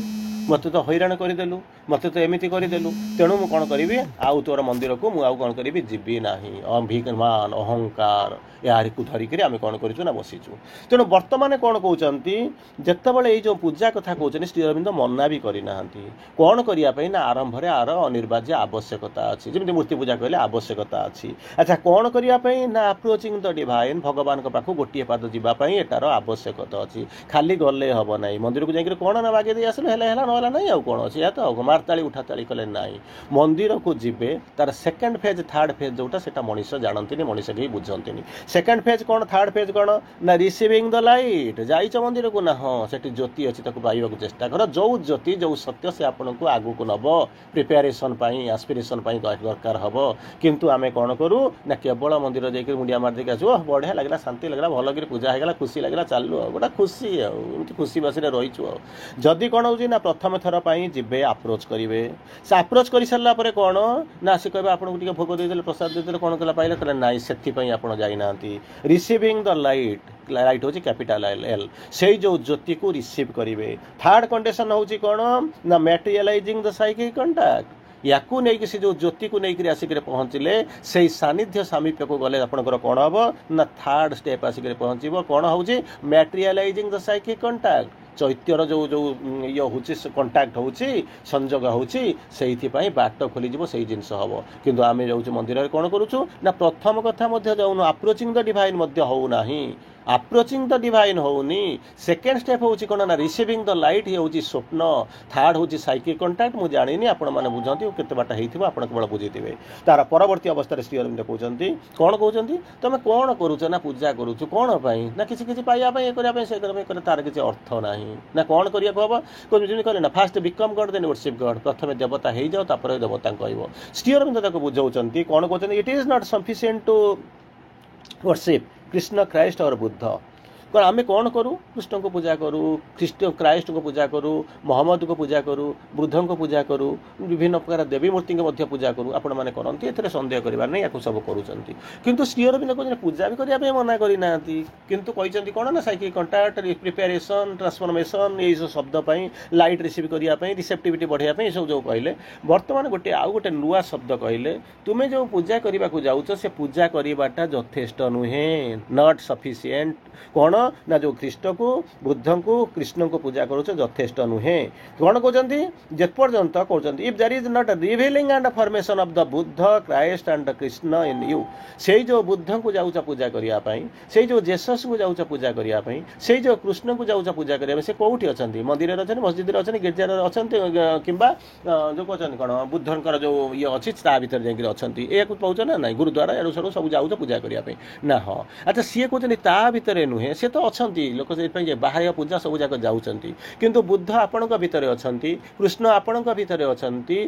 ମତେ ତ ହଇରାଣ କରିଦେଲୁ, ମତେ ତ ଏମିତି କରିଦେଲୁ, ତେଣୁ ମୁଁ କ'ଣ କରିବି, ଆଉ ତୋର ମନ୍ଦିରକୁ ମୁଁ ଆଉ କ'ଣ କରିବି, ଯିବି ନାହିଁ। ଅଭିମାନ ଅହଙ୍କାର ଏହାରିକୁ ଧରିକିରି ଆମେ କ'ଣ କରିଛୁ ନା ବସିଛୁ। ତେଣୁ ବର୍ତ୍ତମାନ କ'ଣ କହୁଛନ୍ତି, ଯେତେବେଳେ ଏଇ ଯେଉଁ ପୂଜା କଥା କହୁଛନ୍ତି ଶ୍ରୀ ଅରବିନ୍ଦ ମନା ବି କରିନାହାନ୍ତି। କ'ଣ କରିବା ପାଇଁ ନା ଆରମ୍ଭରେ ଆର ଅନିର୍ବାର୍ଯ୍ୟ ଆବଶ୍ୟକତା ଅଛି, ଯେମିତି ମୂର୍ତ୍ତି ପୂଜା କହିଲେ ଆବଶ୍ୟକତା ଅଛି। ଆଚ୍ଛା, କ'ଣ କରିବା ପାଇଁ ନା ଆପ୍ରୋଚିଂ ଦ ଡିଭାଇନ୍, ଭଗବାନଙ୍କ ପାଖକୁ ଗୋଟିଏ ପାଦ ଯିବା ପାଇଁ ଏଟାର ଆବଶ୍ୟକତା ଅଛି। ଖାଲି ଗଲେ ହେବ ନାହିଁ, ମନ୍ଦିରକୁ ଯାଇକରି କ'ଣ ନା ବାଗେଇ ଦେଇ ଆସିଲେ ହେଲା ନହେଲା ନାହିଁ, ଆଉ କ'ଣ ଅଛି, ଏହା ତ ମାରତାଳି ଉଠାତାଳି କଲେ ନାହିଁ। ମନ୍ଦିରକୁ ଯିବେ, ତାର ସେକେଣ୍ଡ ଫେଜ୍ ଥାର୍ଡ ଫେଜ୍ ଯେଉଁଟା ସେଟା ମଣିଷ ଜାଣନ୍ତିନି, ମଣିଷ କେହି ବୁଝନ୍ତିନି। ସେକେଣ୍ଡ ଫେଜ୍ କ'ଣ, ଥାର୍ଡ ଫେଜ୍ କ'ଣ ନା ରିସିଭିଂ ଦ ଲାଇଟ୍। ଯାଇଛ ମନ୍ଦିରକୁ ନା, ହଁ ସେଠି ଜ୍ୟୋତି ଅଛି, ତାକୁ ପାଇବାକୁ ଚେଷ୍ଟା କର। ଯେଉଁ ଜ୍ୟୋତି ଯେଉଁ ସତ୍ୟ ସେ ଆପଣଙ୍କୁ ଆଗକୁ ନେବ, ପ୍ରିପାରେସନ୍ ପାଇଁ ଆସ୍ପିରେସନ୍ ପାଇଁ ଦରକାର ହେବ। କିନ୍ତୁ ଆମେ କ'ଣ କରୁ ନା କେବଳ ମନ୍ଦିର ଯାଇକି ମୁଣ୍ଡିଆ ମାରିଦେଇକି ଆସିବ, ବଢ଼ିଆ ଲାଗିଲା, ଶାନ୍ତି ଲାଗିଲା, ଭଲକରି ପୂଜା ହେଇଗଲା, ଖୁସି ଲାଗିଲା, ଚାଲୁ ଆଉ ଗୋଟେ ଖୁସି, ଆଉ ଏମିତି ଖୁସି ବାସିରେ ରହିଛୁ। ଆଉ ଯଦି କ'ଣ ହେଉଛି ନା ପ୍ରଥମ ଥର ପାଇଁ ଯିବେ, ଆପ୍ରୋଚ୍ କରିବେ। ସେ ଆପ୍ରୋଚ୍ କରିସାରିଲା ପରେ କ'ଣ ନା ସେ କହିବେ ଆପଣଙ୍କୁ ଟିକେ ଭୋଗ ଦେଇଦେଲେ, ପ୍ରସାଦ ଦେଇଦେଲେ, କ'ଣ କଲା ପାଇଲେ, କହିଲେ ନାଇଁ ସେଥିପାଇଁ ଆପଣ ଯାଇନାହାନ୍ତି। ରିସିଭିଂ ଦ ଲାଇଟ୍, ଲାଇଟ୍ ହେଉଛି କ୍ୟାପିଟାଲ ଏଲ୍, ସେଇ ଯେଉଁ ଜ୍ୟୋତିକୁ ରିସିଭ୍ କରିବେ। ଥାର୍ଡ କଣ୍ଡିସନ୍ ହେଉଛି କ'ଣ ନା ମ୍ୟାଟେରିଆଲାଇଜିଂ ଦ ସାଇକିକ୍ କଣ୍ଟାକ୍ଟ। ୟାକୁ ନେଇକି ସେ ଯେଉଁ ଜ୍ୟୋତିକୁ ନେଇକରି ଆସିକରି ପହଞ୍ଚିଲେ, ସେଇ ସାନ୍ନିଧ୍ୟ ସାମୀପ୍ୟକୁ ଗଲେ ଆପଣଙ୍କର କ'ଣ ହେବ ନା ଥାର୍ଡ ଷ୍ଟେପ୍ ଆସିକରି ପହଞ୍ଚିବ। କ'ଣ ହେଉଛି ମ୍ୟାଟେରିଆଲାଇଜିଂ ଦ ସାଇକିକ୍ କଣ୍ଟାକ୍ଟ, ଚୈତ୍ୟର ଯେଉଁ ଇଏ ହେଉଛି, କଣ୍ଟାକ୍ଟ ହେଉଛି, ସଂଯୋଗ ହେଉଛି, ସେଇଥିପାଇଁ ବାଟ ଖୋଲିଯିବ, ସେଇ ଜିନିଷ ହେବ। କିନ୍ତୁ ଆମେ ଯାଉଛୁ ମନ୍ଦିରରେ କ'ଣ କରୁଛୁ ନା ପ୍ରଥମ କଥା ମଧ୍ୟ ଯାଉନୁ, ଆପ୍ରୋଚିଂ ଦ ଡିଭାଇନ୍ ମଧ୍ୟ ହେଉନାହିଁ। ଆପ୍ରୋଚିଂ ଦ ଡିଭାଇନ୍ ହେଉନି। ସେକେଣ୍ଡ ଷ୍ଟେପ୍ ହେଉଛି କ'ଣ ନା ରିସିଭିଂ ଦ ଲାଇଟ୍, ହେଉଛି ସ୍ୱପ୍ନ। ଥାର୍ଡ ହେଉଛି ସାଇକିକ୍ କଣ୍ଟାକ୍ଟ। ମୁଁ ଜାଣିନି, ଆପଣମାନେ ବୁଝନ୍ତି, କେତେ ବାଟ ହେଇଥିବ ଆପଣ କେବଳ ବୁଝିଥିବେ। ତାର ପରବର୍ତ୍ତୀ ଅବସ୍ଥାରେ ଶ୍ରୀ ଅରବିନ୍ଦ କହୁଛନ୍ତି, କ'ଣ କହୁଛନ୍ତି, ତମେ କ'ଣ କରୁଛ ନା ପୂଜା କରୁଛୁ କ'ଣ ପାଇଁ ନା କିଛି କିଛି ପାଇବା ପାଇଁ, ଏ କରିବା ପାଇଁ, ସେ କରିବା ପାଇଁ, କହିଲେ ତାର କିଛି ଅର୍ଥ ନାହିଁ। ନା କ'ଣ କରିବାକୁ ହେବ, ଯେମିତି କହିଲେ ନା ଫାଷ୍ଟ ବିକମ୍ ଗଡ୍ ଦେନ୍ ୱର୍ସିପ୍ ଗଡ୍, ପ୍ରଥମେ ଦେବତା ହେଇଯାଅ ତାପରେ ଦେବତାଙ୍କୁ କହିବ। ଶ୍ରୀ ଅରବିନ୍ଦ ତାକୁ ବୁଝାଉଛନ୍ତି, କ'ଣ କହୁଛନ୍ତି, it is not sufficient to worship Krishna, Christ or Buddha. କ'ଣ ଆମେ କ'ଣ କରୁ, କୃଷ୍ଣଙ୍କୁ ପୂଜା କରୁ, ଖ୍ରାଇଷ୍ଟଙ୍କୁ ପୂଜା କରୁ, ମହମ୍ମଦଙ୍କୁ ପୂଜା କରୁ, ବୁଦ୍ଧଙ୍କୁ ପୂଜା କରୁ, ବିଭିନ୍ନ ପ୍ରକାର ଦେବୀ ମୂର୍ତ୍ତିଙ୍କୁ ମଧ୍ୟ ପୂଜା କରୁ। ଆପଣମାନେ କରନ୍ତି, ଏଥିରେ ସନ୍ଦେହ କରିବାର ନାହିଁ, ୟାକୁ ସବୁ କରୁଛନ୍ତି। କିନ୍ତୁ ଶ୍ରୀ ଅରବିନ୍ଦ କହୁଛନ୍ତି ପୂଜା ବି କରିବା ପାଇଁ ମନା କରିନାହାନ୍ତି, କିନ୍ତୁ କହିଛନ୍ତି କ'ଣ ନା ସାଇକିକ୍ କଣ୍ଟାକ୍ଟ, ପ୍ରିପାରେସନ୍, ଟ୍ରାନ୍ସଫର୍ମେସନ୍, ଏଇସବୁ ଶବ୍ଦ ପାଇଁ, ଲାଇଟ୍ ରିସିଭ୍ କରିବା ପାଇଁ, ରିସେପ୍ଟିଭିଟି ବଢ଼ିବା ପାଇଁ, ଏସବୁ ଯେଉଁ କହିଲେ। ବର୍ତ୍ତମାନ ଆଉ ଗୋଟେ ନୂଆ ଶବ୍ଦ କହିଲେ, ତୁମେ ଯେଉଁ ପୂଜା କରିବାକୁ ଯାଉଛ ସେ ପୂଜା କରିବାଟା ଯଥେଷ୍ଟ ନୁହେଁ, ନଟ୍ ସଫିସିଏଣ୍ଟ। କ'ଣ ନା ଯେଉଁ ଖ୍ରୀଷ୍ଟକୁ, ବୁଦ୍ଧଙ୍କୁ, କୃଷ୍ଣଙ୍କୁ ପୂଜା କରୁଛ ଯଥେଷ୍ଟ ନୁହେଁ। କ'ଣ କହୁଛନ୍ତି, ଯେପର୍ଯ୍ୟନ୍ତ କହୁଛନ୍ତି if there is not revealing and formation of the Buddha, Christ and Krishna in you, ସେଇ ଯେଉଁ ବୁଦ୍ଧଙ୍କୁ ଯାଉଛ ପୂଜା କରିବା ପାଇଁ, ସେଇ ଯେଉଁ ଜେସସ୍କୁ ଯାଉଛ ପୂଜା କରିବା ପାଇଁ, ସେଇ ଯେଉଁ କୃଷ୍ଣଙ୍କୁ ଯାଉଛ ପୂଜା କରିବା ପାଇଁ, ସେ କେଉଁଠି ଅଛନ୍ତି, ମନ୍ଦିରରେ ଅଛନ୍ତି, ମସଜିଦରେ ଅଛନ୍ତି, ଗିର୍ଜାରେ ଅଛନ୍ତି, କିମ୍ବା ଯେଉଁ କହୁଛନ୍ତି କ'ଣ ବୁଦ୍ଧଙ୍କର ଯେଉଁ ଇଏ ଅଛି ତା ଭିତରେ ଯାଇକି ଅଛନ୍ତି, ଏହାକୁ କହୁଛ ନା ନାହିଁ, ଗୁରୁଦ୍ୱାର ଏଡ଼ୁ ସେଡ଼ୁ ସବୁ ଯାଉଛ ପୂଜା କରିବା ପାଇଁ ନା। ହଁ, ଆଚ୍ଛା, ସିଏ କହୁଛନ୍ତି ତା ଭିତରେ ନୁହେଁ, ସେ ତ ଅଛନ୍ତି, ଲୋକ ସେଥିପାଇଁ ଯେ ବାହ୍ୟ ପୂଜା ସବୁ ଯାକ ଯାଉଛନ୍ତି, କିନ୍ତୁ ବୁଦ୍ଧ ଆପଣଙ୍କ ଭିତରେ ଅଛନ୍ତି, କୃଷ୍ଣ ଆପଣଙ୍କ ଭିତରେ ଅଛନ୍ତି,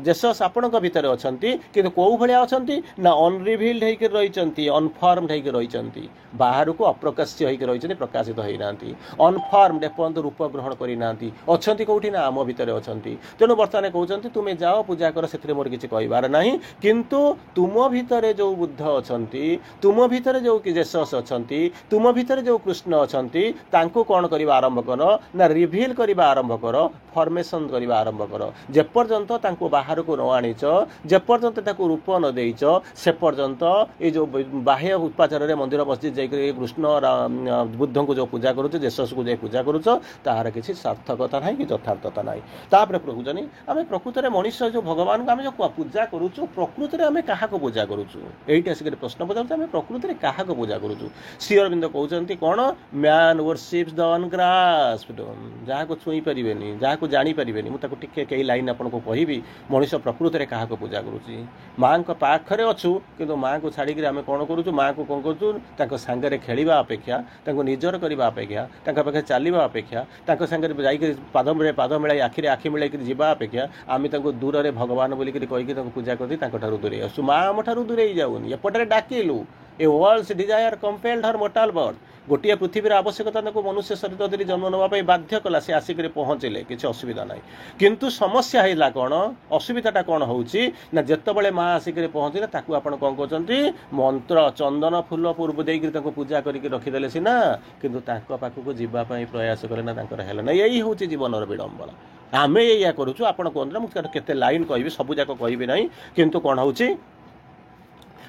ଜେସସ୍ ଆପଣଙ୍କ ଭିତରେ ଅଛନ୍ତି, କିନ୍ତୁ କେଉଁ ଭଳିଆ ଅଛନ୍ତି ନା ଅନରିଭିଲ୍ଡ ହେଇକି ରହିଛନ୍ତି, ଅନଫର୍ମଡ ହେଇକି ରହିଛନ୍ତି, ବାହାରକୁ ଅପ୍ରକାଶ୍ୟ ହେଇକି ରହିଛନ୍ତି, ପ୍ରକାଶିତ ହେଇନାହାନ୍ତି, ଅନଫର୍ମଡ, ଏପର୍ଯ୍ୟନ୍ତ ରୂପ ଗ୍ରହଣ କରିନାହାନ୍ତି। ଅଛନ୍ତି କେଉଁଠି ନା ଆମ ଭିତରେ ଅଛନ୍ତି। ତେଣୁ ବର୍ତ୍ତମାନ କହୁଛନ୍ତି ତୁମେ ଯାଅ ପୂଜା କର, ସେଥିରେ ମୋର କିଛି କହିବାର ନାହିଁ, କିନ୍ତୁ ତୁମ ଭିତରେ ଯେଉଁ ବୁଦ୍ଧ ଅଛନ୍ତି, ତୁମ ଭିତରେ ଯେଉଁ ଜେସସ୍ ଅଛନ୍ତି, ତୁମ ଭିତରେ ଯେଉଁ କୃଷ୍ଣ ଅଛନ୍ତି, ତାଙ୍କୁ କ'ଣ କରିବା ଆରମ୍ଭ କର ନା ରିଭିଲ୍ କରିବା ଆରମ୍ଭ କର, ଫର୍ମେସନ୍ କରିବା ଆରମ୍ଭ କର। ଯେପର୍ଯ୍ୟନ୍ତ ତାଙ୍କୁ ବାହାରକୁ ନ ଆଣିଛ, ଯେପର୍ଯ୍ୟନ୍ତ ତାକୁ ରୂପ ନ ଦେଇଛ, ସେ ପର୍ଯ୍ୟନ୍ତ ଏଇ ଯେଉଁ ବାହ୍ୟ ଉପାଚାରରେ ମନ୍ଦିର ମସଜିଦ୍ ଯାଇକରି କୃଷ୍ଣ ବୁଦ୍ଧଙ୍କୁ ଯେଉଁ ପୂଜା କରୁଛ, ଜେସସ୍କୁ ଯାଇ ପୂଜା କରୁଛ, ତାହାର କିଛି ସାର୍ଥକତା ନାହିଁ କି ଯଥାର୍ଥତା ନାହିଁ। ତାପରେ କହୁଛନ୍ତି ଆମେ ପ୍ରକୃତରେ ମଣିଷ ଯେଉଁ ଭଗବାନଙ୍କୁ ଆମେ ଯେଉଁ ପୂଜା କରୁଛୁ, ପ୍ରକୃତରେ ଆମେ କାହାକୁ ପୂଜା କରୁଛୁ, ଏଇଠି ଆସିକରି ପ୍ରଶ୍ନ ପଚାରୁଛୁ, ଆମେ ପ୍ରକୃତରେ କାହାକୁ ପୂଜା କରୁଛୁ। ଶ୍ରୀ ଅରବିନ୍ଦ କହୁଛନ୍ତି କ'ଣ, ମ୍ୟାନ୍ ୱର୍ସିପ୍ସ ଦ ଅନଗ୍ରାସ୍ପଡ୍, ଯାହାକୁ ଛୁଇଁ ପାରିବେନି, ଯାହାକୁ ଜାଣିପାରିବେନି। ମୁଁ ତାକୁ ଟିକେ କେଇ ଲାଇନ୍ ଆପଣଙ୍କୁ କହିବି। ମଣିଷ ପ୍ରକୃତରେ କାହାକୁ ପୂଜା କରୁଛି, ମାଆଙ୍କ ପାଖରେ ଅଛୁ, କିନ୍ତୁ ମାଆଙ୍କୁ ଛାଡ଼ିକିରି ଆମେ କ'ଣ କରୁଛୁ, ମାଆଙ୍କୁ କ'ଣ କରୁଛୁ, ତାଙ୍କ ସାଙ୍ଗରେ ଖେଳିବା ଅପେକ୍ଷା, ତାଙ୍କୁ ନିଜର କରିବା ଅପେକ୍ଷା, ତାଙ୍କ ପାଖରେ ଚାଲିବା ଅପେକ୍ଷା, ତାଙ୍କ ସାଙ୍ଗରେ ଯାଇକରି ପାଦ ମିଳାଇ ଆଖିରେ ଆଖି ମିଳାଇକରି ଯିବା ଅପେକ୍ଷା, ଆମେ ତାଙ୍କୁ ଦୂରରେ ଭଗବାନ ବୋଲିକରି କହିକି ତାଙ୍କୁ ପୂଜା କରିଦେଇ ତାଙ୍କଠାରୁ ଦୂରେଇ ଆସୁଛୁ। ମା ଆମଠାରୁ ଦୂରେଇ ଯାଉନି, ଏପଟରେ ଡାକିଲୁ, a world's desire compelled her mortal birth गोटे पृथ्वीर आवश्यकता मनुष्य शरीर धरी जन्म नापी बाध्य कला से आसिक पहुँचले किसी असुविधा ना किंतु समस्या है कौन असुविधाटा कौन होची ना जितेबाला माँ आसिक पहुँचले ताकू आप कौन कहते मंत्र चंदन फूल पूर्व देकर पूजा करके रखीदे सीना किंतु पाखक जीवाई प्रयास कले ना ना यही हूँ जीवन विडंबना आम या करुचु आप कहते मुझे केते लाइन कहि सब जाक कहि ना किंतु कौन होची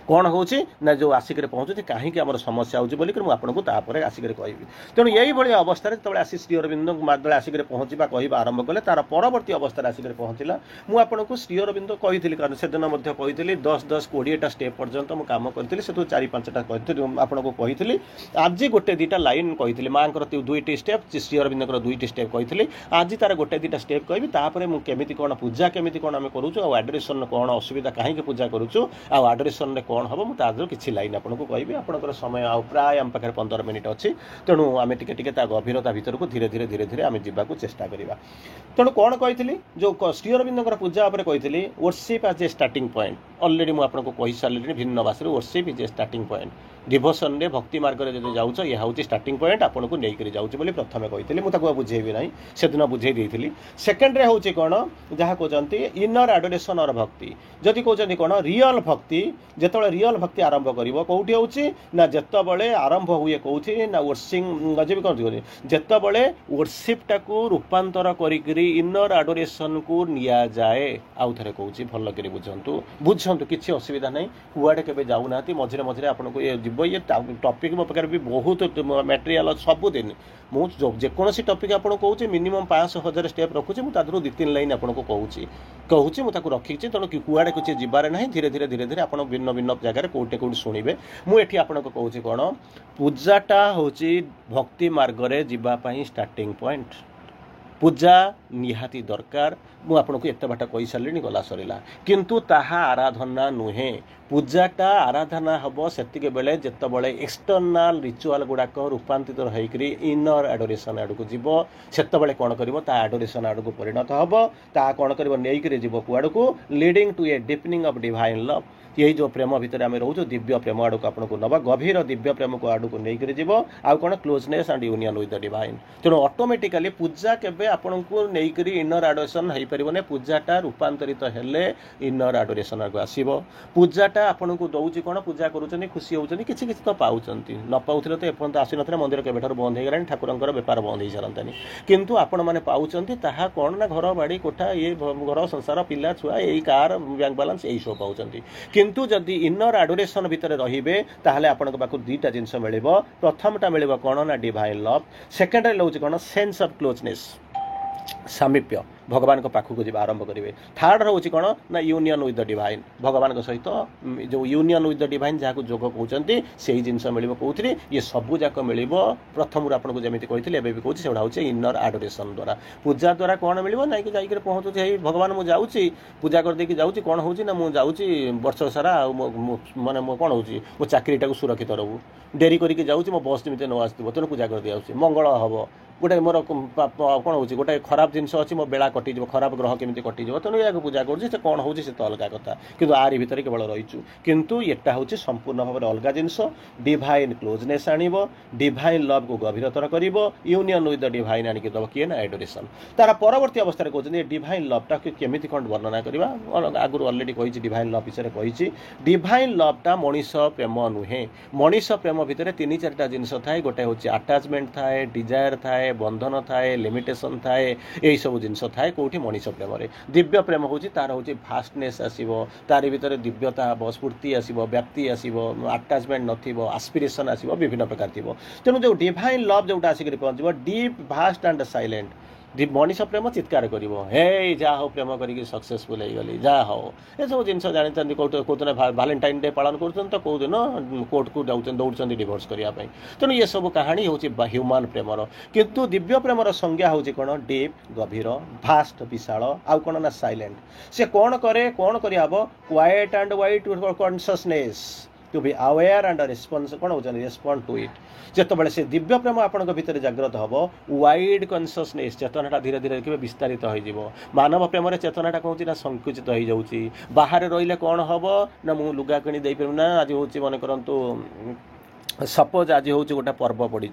कौन होची ना जो आसिक पहुँचुची कहीं आम समस्या होची बोलिक मुझे तापर आसिक कहि तेणु यही भाई अवस्था जो आसी श्री अरविंद मादल आसिक पहुँचा कह आरंभ कले तार परवर्ती अवस्था आसिक पहुँचला मुझे श्री अरविंद कही कारण से दिन कही 10-10-20टा स्टेप पर्यंत मुझे कम करी से 4-5टा आपको कही आज गोटे 2टा लाइन कही माँ 2टी स्टेप श्री अरविंद 2टी स्टेप कही आज तार गोटे 2टा स्टेप कहि तापर मुझे कौन पूजा केमी कौन आम करूँ आडोरेसन कौन असुविधा कहीं पूजा करूँ आडोरेसन कौन हम मुझे किसी लाइन आपको कहि आपंकर समय प्राय आम पाखे 15 मिनिट अच्छी तेणु आम टे गभीरता भर को धीरे धीरे धीरे धीरे आम जावाक चेष्टा करवा तेणु कौन कही जो श्री अरविंद पूजा कही worship as a starting point already मुझे कही सारे भिन्न भाषा worship is a starting point devotion रे भक्ति मार्ग में जो जाऊँ यह हूँ स्टार्टिंग पॉइंट आपको को लेकर जाऊँगी प्रथम कही मुझे बुझेबी ना से दिन बुझे सेकेंड्रे हूँ कौन जहाँ कहते इनर आडोरेसन और भक्ति जदि कहते कौन रियल भक्ति जिते रियल भक्ति आरंभ कर कौटी हूँ ना जितेबाला आरंभ हुए कौटी ना वर्शिंग भी कौन जितेबाला वर्शिपटा को रूपांतर इनर आडोरेसन को निया जाए आउ थे कौन भल कर बुझंतु बुझंतु किसी असुविधा नहीं कुआडे के जाऊना मझे मझे आपको ये टॉपिक मो पाखे भी बहुत मटेरियल सबुदिन मुझे जेकोसी टॉपिक आपको कहूँ मिनिमम 500-1000 स्टेप रखुच्छी मुझे 2-3 लाइन आपको कहूँ मुझे रखी तेणु कुआडे किसी जीवार ना धीरे धीरे धीरे धीरे आप भिन्न भिन्न जगह कौटे कौटी शुणे मुझे आपको कहूँ कौन पूजाटा हूँ भक्ति मार्ग में जावाई स्टार्टिंग पॉइंट पूजा निहाती दरकार मु आपको एत बाट कही सारे गला सरला किंतु ताहा आराधना नुहे पूजाटा आराधना हम से बेले जितेबाला एक्सटर्नाल रिचुआल गुड़ाक रूपांतरित होकर इनर आडोरेसन आड़ को जीव से कौन कर आडोरेसन आड़ को परिणत हम ता कौन कर नहीं जीव कुआड़ को leading to a deepening of divine love यही जो प्रेम भितर आम रोचु दिव्य प्रेम आड़ को आपको नवा गभीर दिव्य प्रेम को आड़ को लेकर जीव आउ कौन closeness and union with the divine तेणु ऑटोमेटिकली पूजा केबे आपन को लेकर इनर आडोरेसन हो पारे पूजाटा रूपांतरित हेले इनर आडोरेसन को आसो पूजाटा आपन को दौर कौन पूजा करुँच खुशी होती किसी किसी तो पाँच न पाऊे तो एपर्त आसी ना मंदिर के बंद हो गलानी ठाकुर बेपार बंद हो सारतानी किंतु आपण मैंने पाँच ताहा कौन ना घर बाड़ी कोठा ये घर संसार पिला छुआ यही कार बैंक बालांस यही सब पाँच किंतु जदि इनर आडोरेसन भितर रहिबे ताहले आपन पाखु 2टा जिनस मिलिबो प्रथमटा मिलिबो कोन ना डिवाइन लव सेकेंडरी लउछि कोन सेंस ऑफ क्लोजनेस सामीप्य भगवान को पाखु को जीवा आरंभ करेंगे थर्ड रोचे कौन ना यूनियन विथ द डिवाइन भगवान सहित जो यूनियन विथ द डिवाइन जहाँ को जोग कहते से जिनस मिल कौन ये सबू जाक मिल प्रथम आपको जमी कही भी कहूँ से हूँ इनर आडोरेसन द्वारा पूजा द्वारा कौन मिल ना कि जाकर पहुँचुचे भगवान मुझे पूजा करदेकी जाऊँगी कौन हो मुझे वर्ष सारा माने कौन हो मो चाकरीटा सुरक्षित रहू डेरी करके जाऊँगी मो बस जमी न आसो तेणु पूजा कर दिया मंगल हम गोटे मोर कौन हो गोटे खराब जिनस अच्छी मो बेला कटिज खराब ग्रह केमी कटिज तेणु या पूजा कर कौन हो तो अलग कथा कि आरी भितर केवल रहीचु किंतु एटा हूँ संपूर्ण भाव में अलग जिनस डिवाइन क्लोजनेस आनिब डिवाइन लव को गभीरतर कर यूनियन विथ द डिवाइन आनिक दब किए ना एडोरेसन तार परवर्ती अवस्था कहते डिवाइन लवटा केमी कौन वर्णना करवा आगुरी अलरेडी कही डिवाइन लव विषय कही डिवाइन लवटा मनीष प्रेम नुहे मनीष प्रेम भितर 3-4टा जिनस थाए गोटे हूँ आटाचमेंट थाए डिजायर थाए बंधन थाए लिमिटेशन थाए यही सब जिनस थाए कौटी मनीष प्रेम दिव्य प्रेम हूँ तार हूँ फास्टनेस आसो तार भीतर दिव्यता हम स्फूर्ति आसो व्याप्ति आसो आटाचमेंट नथिबो आस्पिरेसन आसो विभिन्न प्रकार थी तेणु जो डिवाइन लव जोटा आसिक पहुँचो डीप भास्ट एंड साइलेंट मनीष प्रेम चित्कार कर हे जहाँ हो प्रेम करके सक्सेसफुल हो गली जहाँ हो ये सब जिन जानते कौन भालेटाइन डे पालन कर कौ दिन कोर्ट को दौड़ डिवोर्स करने तेणु ये सब कहानी हूँ ह्यूमान प्रेमर किंतु दिव्य प्रेमर संज्ञा हूँ कौन डीप गभीर भास्ट विशाल आउ कौन ना साइलेंट से कौन करे कौन कर quiet and wide consciousness to be aware and response कौन होचन रेस्पॉन्ड टू इट जेतबेले से दिव्य प्रेम आपण भितर जागृत हम वाइड कन्सियसनेस चेतनाटा धीरे धीरे देखिए विस्तारित हो मानव प्रेम चेतनाटा कौन ना संकुचित हो जाऊँगी बाहर रही कौन हम ना मुझे लुगा किणी दे पार ना आज हूँ मन करतु सपोज आज हूँ गोटे पर्व पड़ी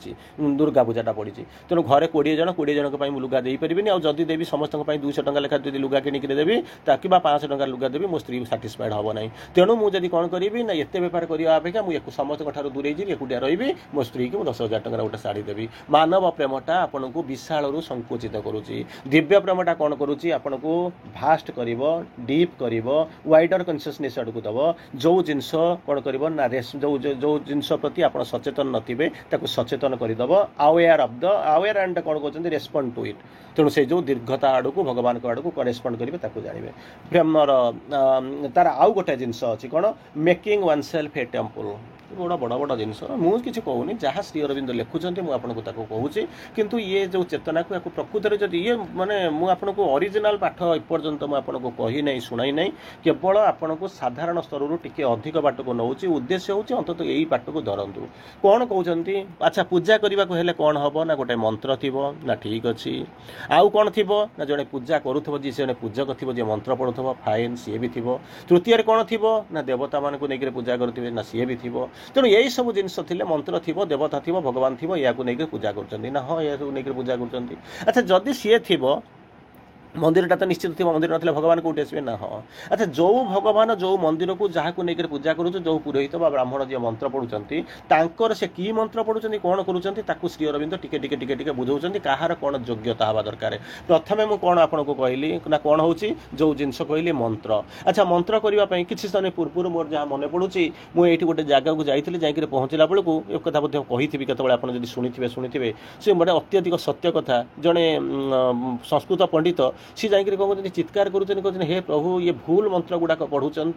दुर्गा पूजाटा पड़ी तेणु घरे 20 जन लुगा दे पारिनी आउ जदि देवी समस्त 200 टंका लेखा जब लुगा किणिक देवी ताकि 500 टंका लुगा देवी मो स्त्री साटिस्फाइड हम ना तेणु मुझे कौन करी ना एत बेपार करने अपेक्षा मुझे समस्त दूरे जी एकुटिया रही मो स्त्री की 10,000 टंका गोटे शाढ़ी देवी मानव प्रेमटा आपन को विशाल संकुचित करुच्ची दिव्य प्रेमटा कौन करुच्ची आपन को भास्ट कर डीप कर वाइडर कन्सियसनेस आड़ को दब जो जिनस कौन कर ना जो जिनस प्रति आप सचेतन नथिबे ताको सचेतन करदेव aware of the aware and कौन कहते रेस्पॉन्ड टू इट तेणु से जो दीर्घता आड़ को भगवान आड़ को रेस्पॉन्ड करेंगे ताको जानवे प्रेमर तार आउ गोटे जिनस अच्छी कौन मेकिंग वन सेल्फ ए टेम्पल बड़ा बड़ बड़ जिनस मुझे कहूनी जहाँ श्री अरविंद लिखुंट मुझे कहूँ किंतु ये जो चेतना को प्रकृत में जब ये माने मुझे ओरिजिनल पाठ एपर्यंत मुझे कही ना शुणाई ना केवल आपन को साधारण स्तर टी अधिक बाट को नौ उद्देश्य हूँ अंतत यही बाट को धरतु कौन कहते अच्छा पूजा करने को हेले कौन हम ना गोटे मंत्र थी ना ठीक अच्छे आउ कौन थी ना जड़े पूजा करूथो जी से पूजक थी जी मंत्र पढ़ुव फाइन सी भी थी तृतीय कौन थी ना देवता मान को लेकर पूजा करुवे ना सी भी थी तेणु यही सब जिनस थे मंत्र थी देवता थी भगवान थी या पूजा कर हाँ या पूजा कर अच्छा जदि सी थी मंदिरटा तो निश्चित थी मंदिर ना भगवान कौटे आसवे ना हाँ अच्छा जो भगवान जो मंदिर को जहाँ को लेकर पूजा करूँ जो पुरोहित बा ब्राह्मण जी मंत्र पढ़ुं से कि मंत्र पढ़ुं कौन करूँ श्री अरविंद टिके टिके टिके टिके बुझाऊँ कहार कौन योग्यता हवा दरकार प्रथमे मुझे कौन आपको कहली ना कौन हूँ जो जिनस कहली मंत्र अच्छा मंत्र करने किसी समय पूर्व मोर जहाँ मन पड़ुची मुझे गोटे जगह को जाइए जाकर पहुँचला बेलू एक कथा कही केतबे आप शुणी शुणी से गोटे अत्यधिक सत्य कथा जड़े संस्कृत पंडित सी जाकर कौन चित्कार कर हे प्रभु ये भूल मंत्र गुड़ाक पढ़ुंट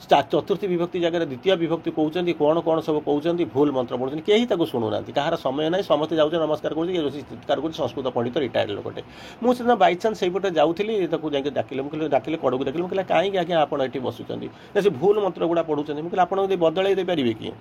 चतुर्थी विभक्ति जगह द्वितीय विभक्ति कहते कौन कौन सब कहते भूल मंत्र पढ़ुं कहीं शुणुना कहार समय ना समस्त जाऊँ नमस्कार कर चित्कार कर संस्कृत पंडित रिटायर्ड लोकटे मुझे बाई चान्स से जाऊँगी डाकिले डाकिले कड़ को देखिए मुझे कहीं आज्ञा आप बसुँच से भूल मंत्र गुड़ा पढ़ुं मुझे आप बदल दे पारे कि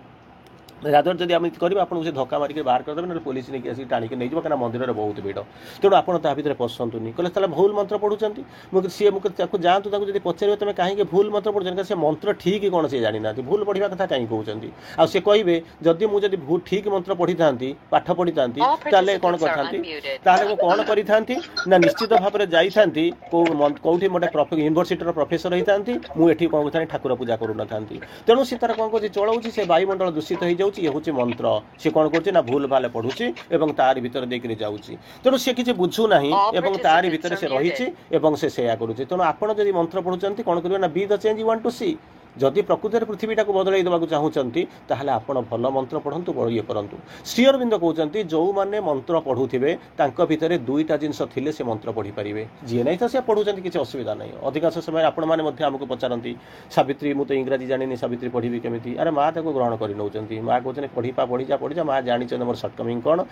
रादर जब आम करेंगे आपको धक्का मारिक बाहर करदेवे ना पुलिस नहीं आसिक टाणिक नहीं कहीं मंदिर में बहुत भिड़ तेणु आप भितर पशंतुनि कहले भूल मंत्र पढ़ुंट सी मुझे जातु जब पचारे तुम कहीं भूल मंत्र पढ़ुं से मंत्र ठीक कौन से जानी ना भूल पढ़ा कथा कहीं कहते आ से कहे जदि मुझे भूल ठीक मंत्र पढ़ी था पाठ पढ़ी था कौन कर कौन करी ना निश्चित भाव में जाती कौटी मोटे यूनिवर्सिटी प्रोफेसर होता मुझे कौन करता ठाकुर पूजा करूना तेणु सी तार कौन कर चलाऊँ से वायुमंडल दूषित हो ये हूँ मंत्र सी कौन कर भूल भाल पढ़ुची तार भीतर देकर जाऊँगी तेणु सी किसी बुझुना तार भीतर से रही से सेया करुच्ची तेणु आपड़ जब मंत्र पढ़ुं कौन करेंगे be the change you want to see जदि प्रकृति पृथ्वीटा को बदल देवाक चाहूँगी आपण भल मंत्र पढ़ु ये करूँ श्री अरविंद कहते जो मैंने मंत्र पढ़ुवे भितर दुईटा जिनस थिले से मंत्र पढ़ी पारे जी नहीं तो सी पढ़ुं किसी असुविधा नहीं अधिकांश समय आपण मैंने आमको पचारती सावित्री मुझे इंग्राजी जानी सावित्री पढ़ी केमी अरे माँ ग्रहण कर नौ माँ कहते पढ़ी माँ जानते मोर सर्टकमिंग कौन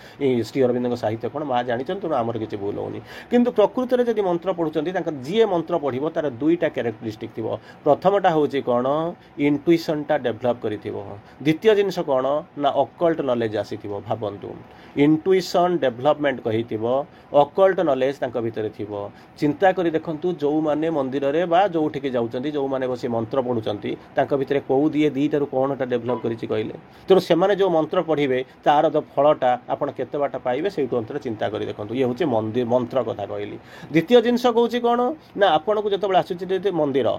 श्री अरविंद साहित्य कौन माँ जानते तेणु आमर किसी भूल होनी किंतु प्रकृति में जब मंत्र पढ़ुं जी मंत्र पढ़ो तार दुईटा क्यारेक्टरिस्टिक थी प्रथमटा हूँ कौन इंट्यूशनटा डेभलप कर द्वितीय जिनस कौन ना अकल्ट नॉलेज आसी भावतु इंट्यूशन डेभलपमेंट कही अकल्ट नॉलेज भितर थी चिंता करी देखंतु जो माने मंदिर रे बा जो उठिके जाउचंती जो माने बसी मंत्र पढ़ुचंती तांका भितर कोउ दिए दीटारु कोनटा डेभलप करिछि कहले तेणु से माने जो मंत्र पढ़िबे तार जो फलटा आपण केते बाट पाइबे सेइटु अंतर चिंता करी देखंतु ये होचे मंदिर मंत्र कथा कहली द्वितीय जिनस कहूछि कोन ना आपण को जतबेला आसुछि मंदिर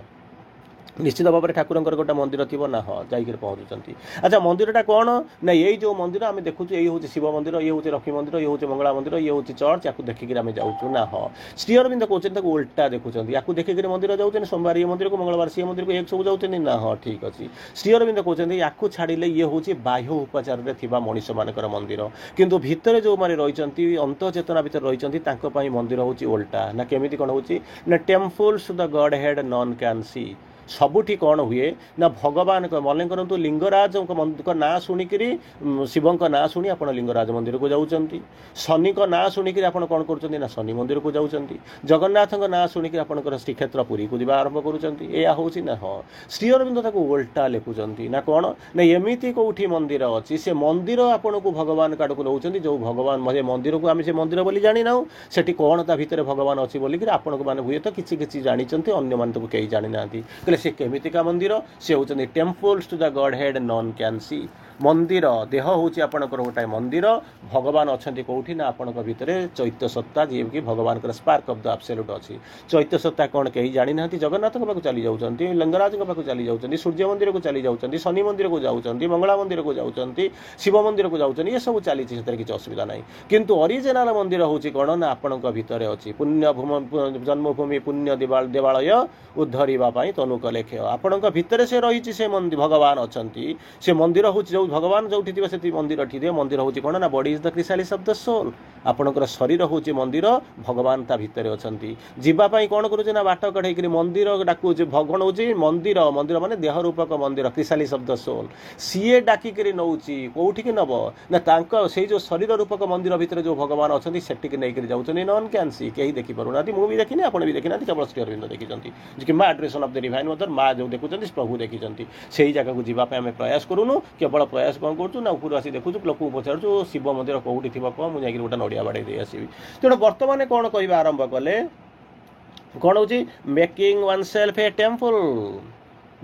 निश्चित भाव में ठाकुर गोटे मंदिर थी ना हाँ जाकर पहुँचुंट अच्छा मंदिरटा कौन ना यही जो मंदिर आम देखु ये हूँ शिव मंदिर ये हूँ लक्ष्मी मंदिर ये हूँ मंगला मंदिर ये हूँ चर्च या देखिक आम जाऊँ ना हाँ श्री अरविंद कहते उल्टा देखुं या देखिक मंदिर जाऊँ सोमवार ये मंदिर को मंगलवार सी मंदिर को एक सब जाऊँ ना हाँ ठीक अच्छे श्री अरविंद कहते या छाड़े ये हूँ बाह्य उपचार में मनीष मानकर मंदिर किंतु भितर जो मैंने रही अंतचेतना भितर रही मंदिर हूँ उल्टा ना केमी कौन हूँ ना temples to the godhead none can see ସବୁଠି କ'ଣ ହୁଏ ନା ଭଗବାନ ମନେ କରନ୍ତୁ ଲିଙ୍ଗରାଜଙ୍କ ନାଁ ଶୁଣିକିରି ଶିବଙ୍କ ନାଁ ଶୁଣି ଆପଣ ଲିଙ୍ଗରାଜ ମନ୍ଦିରକୁ ଯାଉଛନ୍ତି, ଶନିଙ୍କ ନାଁ ଶୁଣିକିରି ଆପଣ କ'ଣ କରୁଛନ୍ତି ନା ଶନି ମନ୍ଦିରକୁ ଯାଉଛନ୍ତି, ଜଗନ୍ନାଥଙ୍କ ନାଁ ଶୁଣିକିରି ଆପଣଙ୍କର ଶ୍ରୀକ୍ଷେତ୍ର ପୁରୀକୁ ଯିବା ଆରମ୍ଭ କରୁଛନ୍ତି। ଏହା ହେଉଛି ନା ହଁ ଶ୍ରୀ ଅରବିନ୍ଦ ତାକୁ ଓଲଟା ଲେଖୁଛନ୍ତି ନା କ'ଣ ନା ଏମିତି କେଉଁଠି ମନ୍ଦିର ଅଛି ସେ ମନ୍ଦିର ଆପଣଙ୍କୁ ଭଗବାନ କାଡ଼କୁ ନେଉଛନ୍ତି, ଯେଉଁ ଭଗବାନ ମନ୍ଦିରକୁ ଆମେ ସେ ମନ୍ଦିର ବୋଲି ଜାଣିନାହୁଁ, ସେଠି କ'ଣ ତା ଭିତରେ ଭଗବାନ ଅଛି ବୋଲିକିରି ଆପଣଙ୍କ ମାନେ ହୁଏତ କିଛି କିଛି ଜାଣିଛନ୍ତି, ଅନ୍ୟମାନେ ତାକୁ କେହି ଜାଣିନାହାନ୍ତି। କହିଲେ ସେ କେମିତିକା ମନ୍ଦିର? ସେ ହେଉଛନ୍ତି temples to the god head non can C. ମନ୍ଦିର ଦେହ ହେଉଛି ଆପଣଙ୍କର ଗୋଟାଏ ମନ୍ଦିର, ଭଗବାନ ଅଛନ୍ତି କେଉଁଠି ନା ଆପଣଙ୍କ ଭିତରେ ଚୈତ୍ୟ ସତ୍ତା, ଯିଏକି ଭଗବାନଙ୍କର ସ୍ପାର୍କ ଅଫ୍ ଦ ଆବସଲ୍ୟୁଟ୍ ଅଛି। ଚୈତ୍ୟ ସତ୍ତା କ'ଣ କେହି ଜାଣିନାହାନ୍ତି। ଜଗନ୍ନାଥଙ୍କ ପାଖକୁ ଚାଲି ଯାଉଛନ୍ତି, ଲିଙ୍ଗରାଜଙ୍କ ପାଖକୁ ଚାଲି ଯାଉଛନ୍ତି, ସୂର୍ଯ୍ୟ ମନ୍ଦିରକୁ ଚାଲି ଯାଉଛନ୍ତି, ଶନି ମନ୍ଦିରକୁ ଯାଉଛନ୍ତି, ମଙ୍ଗଳା ମନ୍ଦିରକୁ ଯାଉଛନ୍ତି, ଶିବ ମନ୍ଦିରକୁ ଯାଉଛନ୍ତି, ଏସବୁ ଚାଲିଛି, ସେଥିରେ କିଛି ଅସୁବିଧା ନାହିଁ। କିନ୍ତୁ ଅରିଜିନାଲ ମନ୍ଦିର ହେଉଛି କ'ଣ ନା ଆପଣଙ୍କ ଭିତରେ ଅଛି। ଜନ୍ମଭୂମି ପୁଣ୍ୟ ଦେବାଳୟ ଉଦ୍ଧରିବା ପାଇଁ ତନୁ କଲେ କ୍ଷୟ। ଆପଣଙ୍କ ଭିତରେ ସେ ରହିଛି, ସେ ଭଗବାନ ଅଛନ୍ତି। ସେ ମନ୍ଦିର ହେଉଛି ଯେଉଁ ଭଗବାନ ଯେଉଁଠି ଥିବେ ସେଠି ମନ୍ଦିର ଥିବେ। ମନ୍ଦିର ହେଉଛି କ'ଣ ନା body is the chrysalis of the soul. ଆପଣଙ୍କର ଶରୀର ହେଉଛି ମନ୍ଦିର, ଭଗବାନ ତା ଭିତରେ ଅଛନ୍ତି। ଯିବା ପାଇଁ କ'ଣ କରୁଛି ନା ବାଟ କଢ଼େଇକିରି ମନ୍ଦିର ଡାକୁଛି। ଭଗବାନ ହେଉଛି ମନ୍ଦିର, ମନ୍ଦିର ମାନେ ଦେହ ରୂପକ ମନ୍ଦିର, କ୍ରିସାଲିସ୍ ଅଫ୍ ଦ ସୋଲ୍। ସିଏ ଡାକିକିରି ନେଉଛି କୋଉଠିକି ନେବ ନା ତାଙ୍କ ସେଇ ଯେଉଁ ଶରୀର ରୂପକ ମନ୍ଦିର ଭିତରେ ଯେଉଁ ଭଗବାନ ଅଛନ୍ତି ସେଠିକି ନେଇକରି ଯାଉଛନ୍ତି। ନନ୍ କ୍ୟାନ୍ ସି, କେହି ଦେଖିପାରୁନାହାନ୍ତି। ମୁଁ ବି ଦେଖିନି, ଆପଣ ବି ଦେଖିନାହାନ୍ତି, କେବଳ ଶ୍ରୀ ଅରବିନ୍ଦ ଦେଖିଛନ୍ତି। କିମ୍ବା ଆଡ୍ରେସନ୍ ଅଫ୍ ଦ ଡିଭାଇନ୍ ମଦର, ମା ଯେଉଁ ଦେଖୁଛନ୍ତି ପ୍ରଭୁ ଦେଖିଛନ୍ତି। ସେଇ ଜାଗାକୁ ଯିବା ପାଇଁ ଆମେ ପ୍ରୟାସ କରୁନୁ। କେବଳ ପ୍ରୟାସ କ'ଣ କରୁଛୁ ନା ଉପରୁ ଆସି ଦେଖୁଛୁ, ଲୋକଙ୍କୁ ପଚାରୁଛୁ ଶିବ ମନ୍ଦିର କେଉଁଠି ଥିବ କହ, ମୁଁ ଯାଇକି ଗୋଟେ ନଡ଼ିଆ ବାଡ଼େଇ ଦେଇ ଆସିବି। ତେଣୁ ବର୍ତ୍ତମାନ କ'ଣ କହିବା ଆରମ୍ଭ କଲେ, କ'ଣ ହେଉଛି ମେକିଂ ୱାନ୍ ସେଲ୍ଫ ଏ ଟେମ୍ପଲ୍।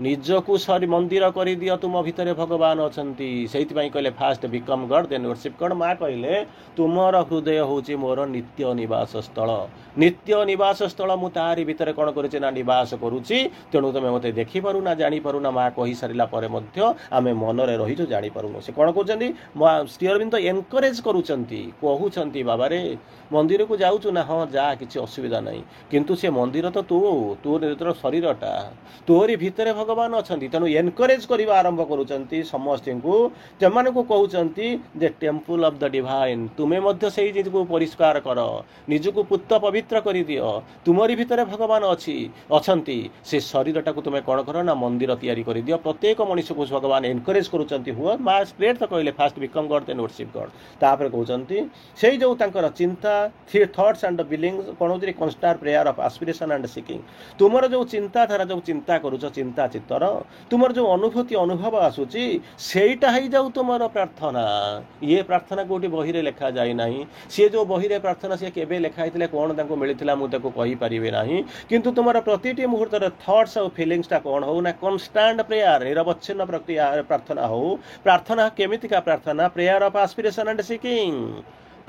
ନିଜକୁ ମନ୍ଦିର କରିଦିଅ, ତୁମ ଭିତରେ ଭଗବାନ ଅଛନ୍ତି। ସେଇଥିପାଇଁ କହିଲେ ଫାଷ୍ଟ ବିକମ୍ ଗଡ୍ ଦେନ୍ ୱର୍ସିପ୍ ଗଡ୍। ମା କହିଲେ ତୁମର ହୃଦୟ ହେଉଛି ମୋର ନିତ୍ୟ ନିବାସ ସ୍ଥଳ। ନିତ୍ୟ ନିବାସ ସ୍ଥଳ, ମୁଁ ତାହାରି ଭିତରେ କ'ଣ କରୁଛି ନା ନିବାସ କରୁଛି। ତେଣୁ ତୁମେ ମୋତେ ଦେଖିପାରୁନା, ଜାଣିପାରୁନା। ମା କହିସାରିଲା ପରେ ମଧ୍ୟ ଆମେ ମନରେ ରହିଛୁ, ଜାଣିପାରୁନୁ। ସେ କ'ଣ କହୁଛନ୍ତି? ଶ୍ରୀ ଅରବିନ୍ଦ ଏନକରେଜ୍ କରୁଛନ୍ତି, କହୁଛନ୍ତି ବାବାରେ ମନ୍ଦିରକୁ ଯାଉଛୁ ନା, ହଁ ଯା, କିଛି ଅସୁବିଧା ନାହିଁ। କିନ୍ତୁ ସେ ମନ୍ଦିର ତ ତୋର ଶରୀରଟା, ତୋରି ଭିତରେ ଭଗବାନ ଅଛନ୍ତି। ତେଣୁ ଏନକରେଜ୍ କରିବା ଆରମ୍ଭ କରୁଛନ୍ତି ସମସ୍ତଙ୍କୁ। ସେମାନଙ୍କୁ କହୁଛନ୍ତି ଯେ ଟେମ୍ପଲ୍ ଅଫ୍ ଦ ଡିଭାଇନ୍, ତୁମେ ମଧ୍ୟ ସେଇ ନିଜକୁ ପରିଷ୍କାର କର, ନିଜକୁ ପୂତ ପବିତ୍ର କରିଦିଅ। ତୁମରି ଭିତରେ ଭଗବାନ ଅଛନ୍ତି। ସେ ଶରୀରଟାକୁ ତୁମେ କ'ଣ କର ନା ମନ୍ଦିର ତିଆରି କରିଦିଅ। ପ୍ରତ୍ୟେକ ମଣିଷକୁ ଭଗବାନ ଏନକରେଜ୍ କରୁଛନ୍ତି। ହୁଅ ମା ସ୍ପ୍ରେଡ୍ ତ କହିଲେ ଫାଷ୍ଟ ବିକମ୍ ଗଡ୍ ଦେନ୍ ୱର୍ସିପ୍ ଗଡ୍। ତାପରେ କହୁଛନ୍ତି ସେଇ ଯେଉଁ ତାଙ୍କର ଚିନ୍ତା, ଥଟ୍ସ ଆଣ୍ଡ ଫିଲିଙ୍ଗସ୍, କ'ଣ ହେଉଛି constant prayer of aspiration and seeking. ତୁମର ଯେଉଁ ଚିନ୍ତାଧାରା, ଯେଉଁ ଚିନ୍ତା କରୁଛ, ଚିନ୍ତା ଚିତ୍ତର ତୁମର ଯେଉଁ ଅନୁଭୂତି ଅନୁଭବ ଆସୁଛି, ସେଇଟା ହେଇଯାଉ ତୁମର ପ୍ରାର୍ଥନା। ଇଏ ପ୍ରାର୍ଥନା କେଉଁଠି ବହିରେ ଲେଖାଯାଇ ନାହିଁ। ସିଏ ଯେଉଁ ବହିରେ ପ୍ରାର୍ଥନା ସିଏ କେବେ ଲେଖା ହେଇଥିଲେ, କ'ଣ ତାଙ୍କୁ ମିଳିଥିଲା ମୁଁ ତାକୁ କହିପାରିବି ନାହିଁ। କିନ୍ତୁ ତୁମର ପ୍ରତିଟି ମୁହୂର୍ତ୍ତର ଥଟ୍ସ ଆଉ ଫିଲିଙ୍ଗସଟା କ'ଣ ହଉ ନା କନଷ୍ଟାଣ୍ଟ ପ୍ରେୟାର, ନିରବଚ୍ଛିନ୍ନ ପ୍ରାର୍ଥନା ହଉ। ପ୍ରାର୍ଥନା କେମିତିକା ପ୍ରାର୍ଥନା? Prayer of aspiration and seeking.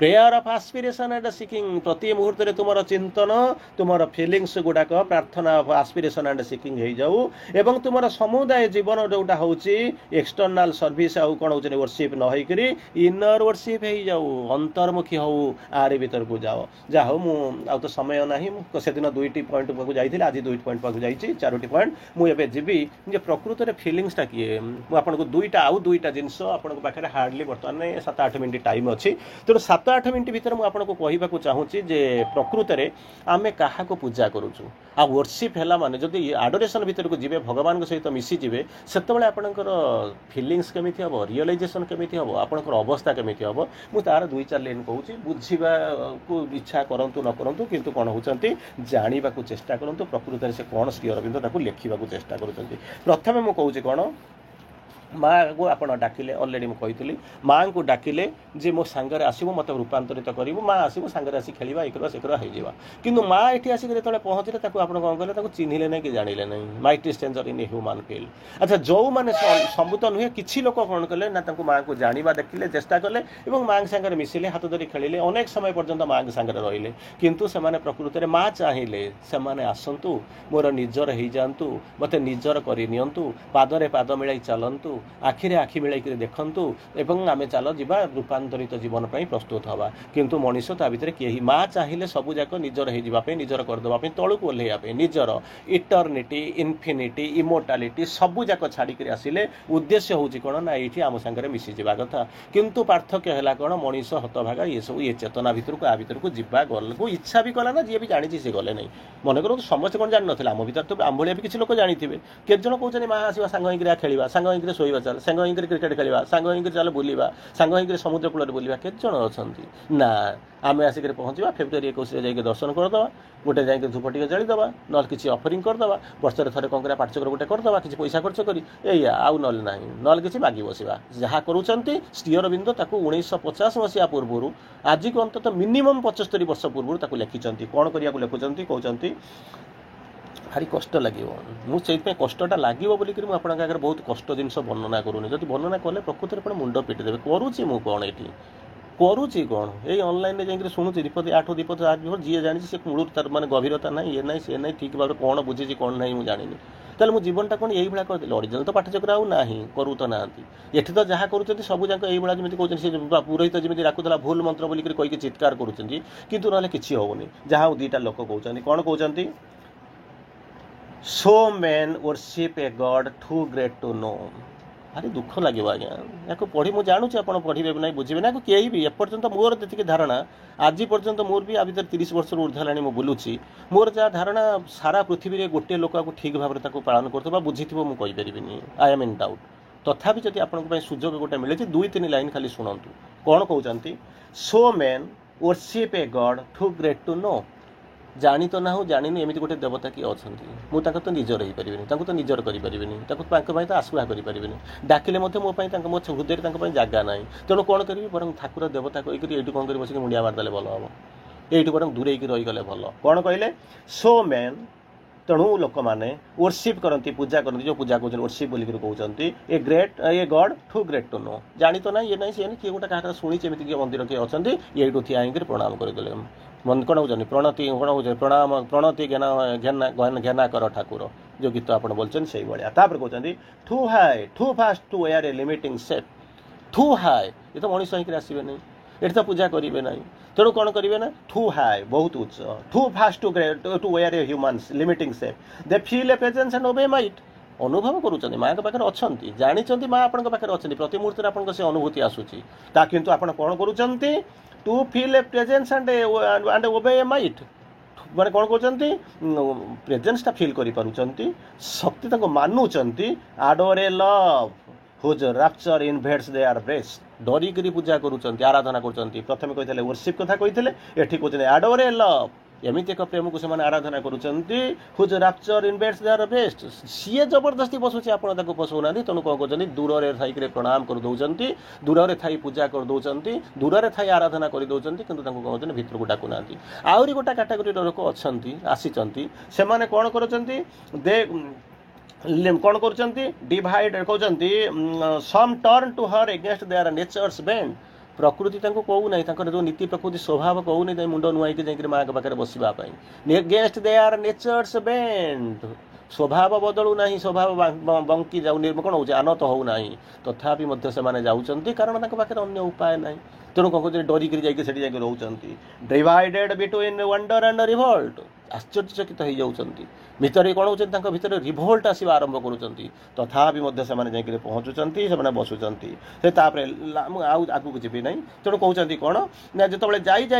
Prayer of aspiration and seeking. ପ୍ରତି ମୁହୂର୍ତ୍ତରେ ତୁମର ଚିନ୍ତନ, ତୁମର ଫିଲିଙ୍ଗସ୍ ଗୁଡ଼ାକ ପ୍ରାର୍ଥନା ଅଫ୍ ଆସ୍ପିରେସନ୍ ଆଣ୍ଡ ସିକିଂ ହେଇଯାଉ। ଏବଂ ତୁମର ସମୁଦାୟ ଜୀବନ ଯେଉଁଟା ହେଉଛି ଏକ୍ସଟର୍ନାଲ ସର୍ଭିସ୍ ଆଉ କ'ଣ ହେଉଛି ୱର୍ସିପ୍ ନ ହେଇକରି ଇନର ୱର୍ସିପ୍ ହେଇଯାଉ, ଅନ୍ତର୍ମୁଖୀ ହଉ, ଆରି ଭିତରକୁ ଯାଅ। ଯାହା ହଉ, ମୁଁ ଆଉ ତ ସମୟ ନାହିଁ। ମୁଁ ସେଦିନ 2ଟି ପଏଣ୍ଟ ପାଖକୁ ଯାଇଥିଲି, ଆଜି 2ଟି ପଏଣ୍ଟ ପାଖକୁ ଯାଇଛି, 4ଟି ପଏଣ୍ଟ। ମୁଁ ଏବେ ଯିବି ଯେ ପ୍ରକୃତରେ ଫିଲିଙ୍ଗସଟା କିଏ। ମୁଁ ଆପଣଙ୍କୁ ଆଉ ଦୁଇଟା ଜିନିଷ ଆପଣଙ୍କ ପାଖରେ ହାର୍ଡଲି ବର୍ତ୍ତମାନ 7-8 ମିନିଟ୍ ଟାଇମ୍ ଅଛି। ତେଣୁ 7-8 ମିନିଟ୍ ଭିତରେ ମୁଁ ଆପଣଙ୍କୁ କହିବାକୁ ଚାହୁଁଛି ଯେ ପ୍ରକୃତରେ ଆମେ କାହାକୁ ପୂଜା କରୁଛୁ। ଆଉ ୱର୍ସିପ୍ ହେଲା ମାନେ ଯଦି ଆଡୋରେସନ୍ ଭିତରକୁ ଯିବେ, ଭଗବାନଙ୍କ ସହିତ ମିଶିଯିବେ, ସେତେବେଳେ ଆପଣଙ୍କର ଫିଲିଙ୍ଗସ୍ କେମିତି ହେବ, ରିଅଲାଇଜେସନ୍ କେମିତି ହେବ, ଆପଣଙ୍କର ଅବସ୍ଥା କେମିତି ହେବ, ମୁଁ ତାର 2-4 ଲାଇନ୍ କହୁଛି। ବୁଝିବାକୁ ଇଚ୍ଛା କରନ୍ତୁ ନ କରନ୍ତୁ, କିନ୍ତୁ କ'ଣ ହେଉଛନ୍ତି ଜାଣିବାକୁ ଚେଷ୍ଟା କରନ୍ତୁ ପ୍ରକୃତରେ ସେ କ'ଣ ଶ୍ରୀ ଅରବିନ୍ଦ ତାକୁ ଲେଖିବାକୁ ଚେଷ୍ଟା କରୁଛନ୍ତି। ପ୍ରଥମେ ମୁଁ କହୁଛି କ'ଣ, ମାଆକୁ ଆପଣ ଡାକିଲେ, ଅଲରେଡ଼ି ମୁଁ କହିଥିଲି, ମାଆଙ୍କୁ ଡାକିଲେ ଯେ ମୋ ସାଙ୍ଗରେ ଆସିବୁ, ମୋତେ ରୂପାନ୍ତରିତ କରିବୁ। ମା ଆସିବୁ, ସାଙ୍ଗରେ ଆସି ଖେଳିବା, ଏ କରିବା ସେ କରିବା ହେଇଯିବା। କିନ୍ତୁ ମା ଏଠି ଆସିକି ଯେତେବେଳେ ପହଞ୍ଚିଲେ, ତାକୁ ଆପଣ କ'ଣ କଲେ, ତାକୁ ଚିହ୍ନିଲେ ନାହିଁ କି ଜାଣିଲେ ନାହିଁ। Mighty stranger in a human field. ଆଚ୍ଛା, ଯେଉଁମାନେ ସବୁ ତ ନୁହେଁ, କିଛି ଲୋକ କ'ଣ କଲେ ନା ତାଙ୍କୁ ମାଆଙ୍କୁ ଜାଣିବା ଦେଖିଲେ, ଚେଷ୍ଟା କଲେ ଏବଂ ମାଆଙ୍କ ସାଙ୍ଗରେ ମିଶିଲେ, ହାତ ଧରି ଖେଳିଲେ, ଅନେକ ସମୟ ପର୍ଯ୍ୟନ୍ତ ମାଆଙ୍କ ସାଙ୍ଗରେ ରହିଲେ। କିନ୍ତୁ ସେମାନେ ପ୍ରକୃତରେ ମା ଚାହିଁଲେ ସେମାନେ ଆସନ୍ତୁ, ମୋର ନିଜର ହେଇଯାଆନ୍ତୁ, ମୋତେ ନିଜର କରିନିଅନ୍ତୁ, ପାଦରେ ପାଦ ମିଳାଇ ଚାଲନ୍ତୁ, आखिरे आखि मिलाइक देखंतु एवं आमे चल जीवा रूपांतरित जीवन पर प्रस्तुत हवा किंतु मनीष ता भितर केही माँ चाहिए सबू जाक निजर हो जावाई निजर करदेवाई तलू ओह्लैया निजर इटर्निटी इनफिनिटी इमोर्टालिटी सबू जाक छाड़ी आसिले उद्देश्य हूँ कौन ना ये आम सागर मिसी जावा कथा किंतु पार्थक्य है कौन मनीष हतभागा ये सब ये चेतना भितर को आ भितर को जीवा गल को इच्छा भी कला ना जी भी जानी सी गले नहीं मन करो समस्त कौन जान ना आम भर तो आम भाया भी किसी लोग जानी थे केत जन कहते माँ आसवा सांग होकर खेलवा सांग होकर शोवा चल सांग होकर क्रिकेट खेलवा सांग होकर चल बुलवा सांग होकर समुद्र कूल बुलवा केत जन अच्छा ना आम आसिक पहुँचा फेब्रुआरी 21 जाकर दर्शन करदे गोटे जाकर धूपटी जादे ना किसी अफरिंग करदे वर्ष थे कौन कर पाठचक्र गोटे करदे किसी पैसा खर्च करी आउ ना ना कि मागी बसवा जहाँ करुँच श्री अरविंद 1950 मसीहा पूर्व आज को अंत मिनिमम 75 वर्ष पूर्व लिखिं कौन करने लिखुंट कहते भारी कष्ट लगे मुझे कष्टा लगे बोलिक मुझे बहुत कष्ट जिन वर्णना करूनी जब वर्णना कले प्रकृति में मुंड पिटी देवे करुच्ची मु कौन ये करुच्ची कौन ये ऑनलाइन जाकर शुणुची दीपति 8 दीपति 8 जी जानी से मूल तार माने गभीरता ना ये ना सी ना ठीक भाव कौन बुझी कौन ना मुझे जानी तेल मो जीवनटा कौन यही भाया कर ओरिजिनल तो पाठचक्र आउ ना करू तो ना ये तो जहाँ करुँच सब जाक यही जमी कहते पुरोहित जमी डाकुला भूल मंत्र बोलिक कहीकि चित्कार करूँ ना कि होनी जहाँ दीटा लोक कहते कौन कहते so man worship a god too great to know भारी दुख लगे आज्ञा या पढ़ी मुझे जानूँ आप पढ़े ना बुझे ना कहीं भी एपर्यंत मोर जी धारणा आज पर्यंत मोर भी आ भर 30 वर्ष ऊर्ध है बुलूची मोर जहाँ धारणा सारा पृथ्वी में गोटे लोक ठीक भाव में पालन कर बुझी मुझे कहीपरि आई एम इन डाउट तथापि जब आपको सुजोग गोटे मिले 2-3 लाइन खाली शुणु कौन कहते so man worship a god too great to know जानी तो ना हो जानी एमती गोटे देवता किए अच्छा तो निजर हो पारि तो निजर करें तो आश्वा करें डाकिले मो हृदय जगह ना तेणु कौन करी बर ठाकुर देवता कहीकि ये कौन कर बस मुंडिया मारदे भल हम ये बर दूरे रहीगले भल कौन कहले सो मैन तेणु लोक मैंने वर्शिप करती पूजा करती जो पूजा कहते वर्शिप बोलिक कहते a god too great to know जानी तो ना ये ना सी किए गोटे क्या शुणी एमती मंदिर किए अच्छा ये ठिया होकर प्रणाम करदे मन कौन हो प्रणति कौन हो प्रणाम प्रणति घेना कर ठाकुर जो गीत आप बोलते से भाया कहते too high too vast to wear a limiting shape too high ये तो मनीष होकर आसवे नहीं ये तो पूजा करेंगे ना तेणु कौन करेंगे ना टू हाई बहुत उच्च too vast to wear a humans limiting shape they feel a presence and obey माइट अनुभव करुँच माँ पाखे अच्छा जानते माँ आप अच्छा प्रति मुहूर्त आप से अनुभूति आसूसी किंतु आप कौन करुँच to feel a presence and obey a might माने कौन कहते प्रेजेंसटा फील करुँच शक्ति मानुंट adore a love whose rapture invades their breast डरिकी पूजा करुँच आराधना करुँच प्रथम कहते वर्शिप कथा कहते ये कहते आडोर ए लव एमती एक प्रेम को से आराधना करुँच whose rapture invades their breast सी जबरदस्ती बसुचे आपको पशुना तेणु कौन कहते दूर में थी प्रणाम कर दौरान दूर में थी पूजा कर दौरान दूर में थी आराधना कर दौरान कि कौन कहते भितर को डाकुना आहरी गोटे कैटेगोरी लोक अच्छा आसी से कौन कर कौन कर डिवाइड कहते some turn to her against their nature's bent प्रकृति कहूना जो नीति प्रकृति स्वभाव कहूनी मुंड नुआईक जाकर माँ पाखे बसवाई एगेंस्ट देयर नेचर्स बेंड स्वभाव बदलू ना स्वभाव बंकी जाऊ कौन हो आनत होना तथापि से जाऊँच कारण पाखे अन्य उपाय ना तेणु कौन कहते डरिक जाकर रोच divided between wonder and revolt आश्चर्यचकित हो जाऊँच भितर कौन हो भितर रिभोल्ट आसवा आरंभ करुँच तथापि से पहुँचुंट से बसुँच से आगू जी ना तेणु कहते कौन ना जो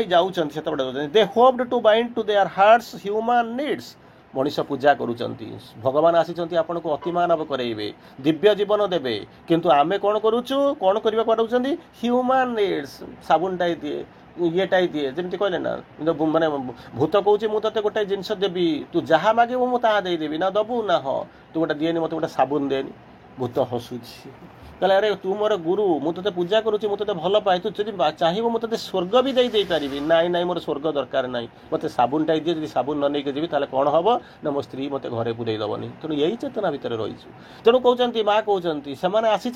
जाऊँच they hoped to bind to their hearts human needs मनीष पूजा करुँच भगवान आसी आपन को अतिमानव करेबे दिव्य जीवन देवे किंतु आमे कौन करुचु कौन करबा करुँच ह्यूमन नीड्स साबुनटाई दिए येटाई दिए जमी कहले ना माने भूत कहूँ मुझे गोटे जिनस देवी तू जहाँ मागिबू मुझे देदेवी ना दबू ना हाँ तू गोटे दिएनि मत गोटे साबुन देनी भूत हसुची कहले अरे तू मोर गुरु मुझे पूजा करुँच मुझे भल पाए तू जब चाहिए मुझे स्वर्ग भी दे पारि नाई नाई मोर स्वर्ग दरकार ना मत साबुनटाई दिए जब साबुन न नहीं जी कौन हम ना मो स्त्री मत घरे पुरई दबनी तेणु यही चेतना भितर रही तेणु कहते माँ कहते से आसी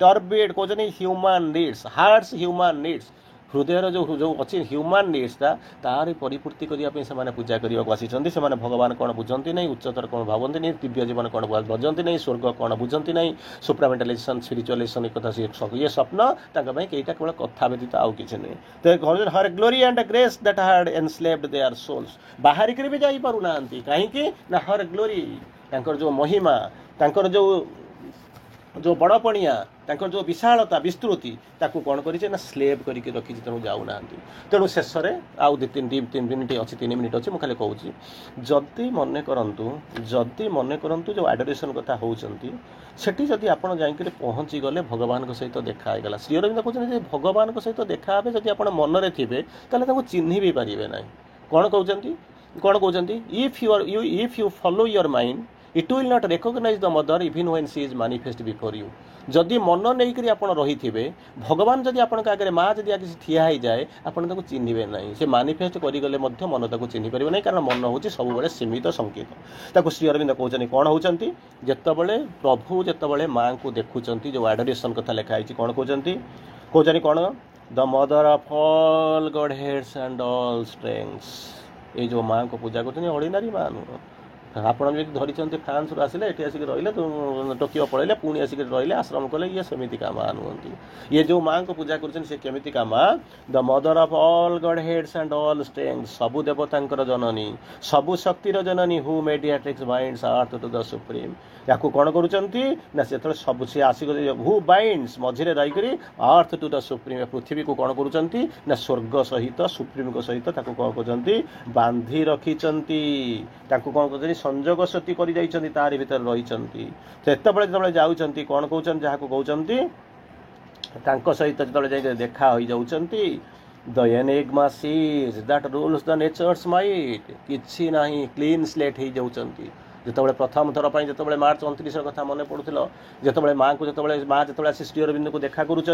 टर्बिड कहते human needs hearts human needs हृदयर जो जो अच्छी ह्यूमान नीड्सटा तार परिपूर्ति करने से पूजा करने को आसी भगवान कौन बुझती नहीं उच्चतर कौन भावती नहीं दिव्य जीवन कौन बुझती नहीं स्वर्ग कौन बुझती नहीं सुप्रामेंटालाइजेशन स्पिरिचुअलाइजेशन एक कथा ये स्वप्न कईटा केवल कथा व्यतीत आउ कि नहीं her glory and grace that had enslaved their souls बाहरिक भी जाई पारु नांती कहीं ना हर ग्लोरी तांकर जो महिमा तांकर जो बड़पणिया तांकर जो विशालता विस्तृति ताकू कौन करें स्लेव करके रखी तेणु जाऊना तेणु शेष में आउ तीन मिनिट अच्छी 3 मिनिट अच्छी मुझे कहूँ जदि मन करतु जो एडोरेशन कथा होती सेठी जदि आपड़ जाकर पहुँची गले भगवान सहित देखागला श्री अरविंद कहते भगवान सहित देखा जदि आप मनरे थे ताले चिन्ह भी पारे ना कौन कहते if you follow your mind it will not recognise the mother even when she is manifest before you जदि मन नहीं करी आपण रही थे भगवान जदि आपण आगे माँ जदि आगे ठिया हो जाए आपन ताको चिन्हिबे नहीं से मैनिफेस्ट करिगले मध्य मन ताको चिन्हि परिबे नहीं कारण मन होची सब बेले सीमित संकेत ताको श्री अरविंद कहउछनी कोन होचंती जेतबेले प्रभु जेतबेले माँ को देखुचंती जो एडोरेशन कथा लिखा है कोन कहउछनी कोन the mother of all godheads and all strengths ये जो माँ को पूजा करते ऑर्डिनरी माँ नुह आपण जो धरी फ्रांस रू आसिले ये आसिक रही टोकियो पड़े पुणी आसिक रही आश्रम कले ये सेमितिका माँ नुहति ये जो माँ को पूजा करमितिका माँ the mother of all godheads and all strength सबु देवतांकर जननी सबु शक्तिर जननी who mediatrix binds earth to the supreme या कौन करुँच से सब सी आसिक हु बाइंड्स मझे रहीकि अर्थ टू द सुप्रीम पृथ्वी को कौन करुँच स्वर्ग सहित सुप्रीम को सहित कौन कर बांधि रखिंट कौन कर संजोग सती कर तार भीतर रही जो जाऊँच कौन कौन जहाँ कहते सहित जो देखा हो जाती the enigma sees that rules the nature's might किछि नाही क्लीन स्लेट हो जाती जिते प्रथम थर पर जो मार्च 29 कथा मन पड़ूल जो माँ को जो माँ जो आसी श्री अरविंद को देखा करुँच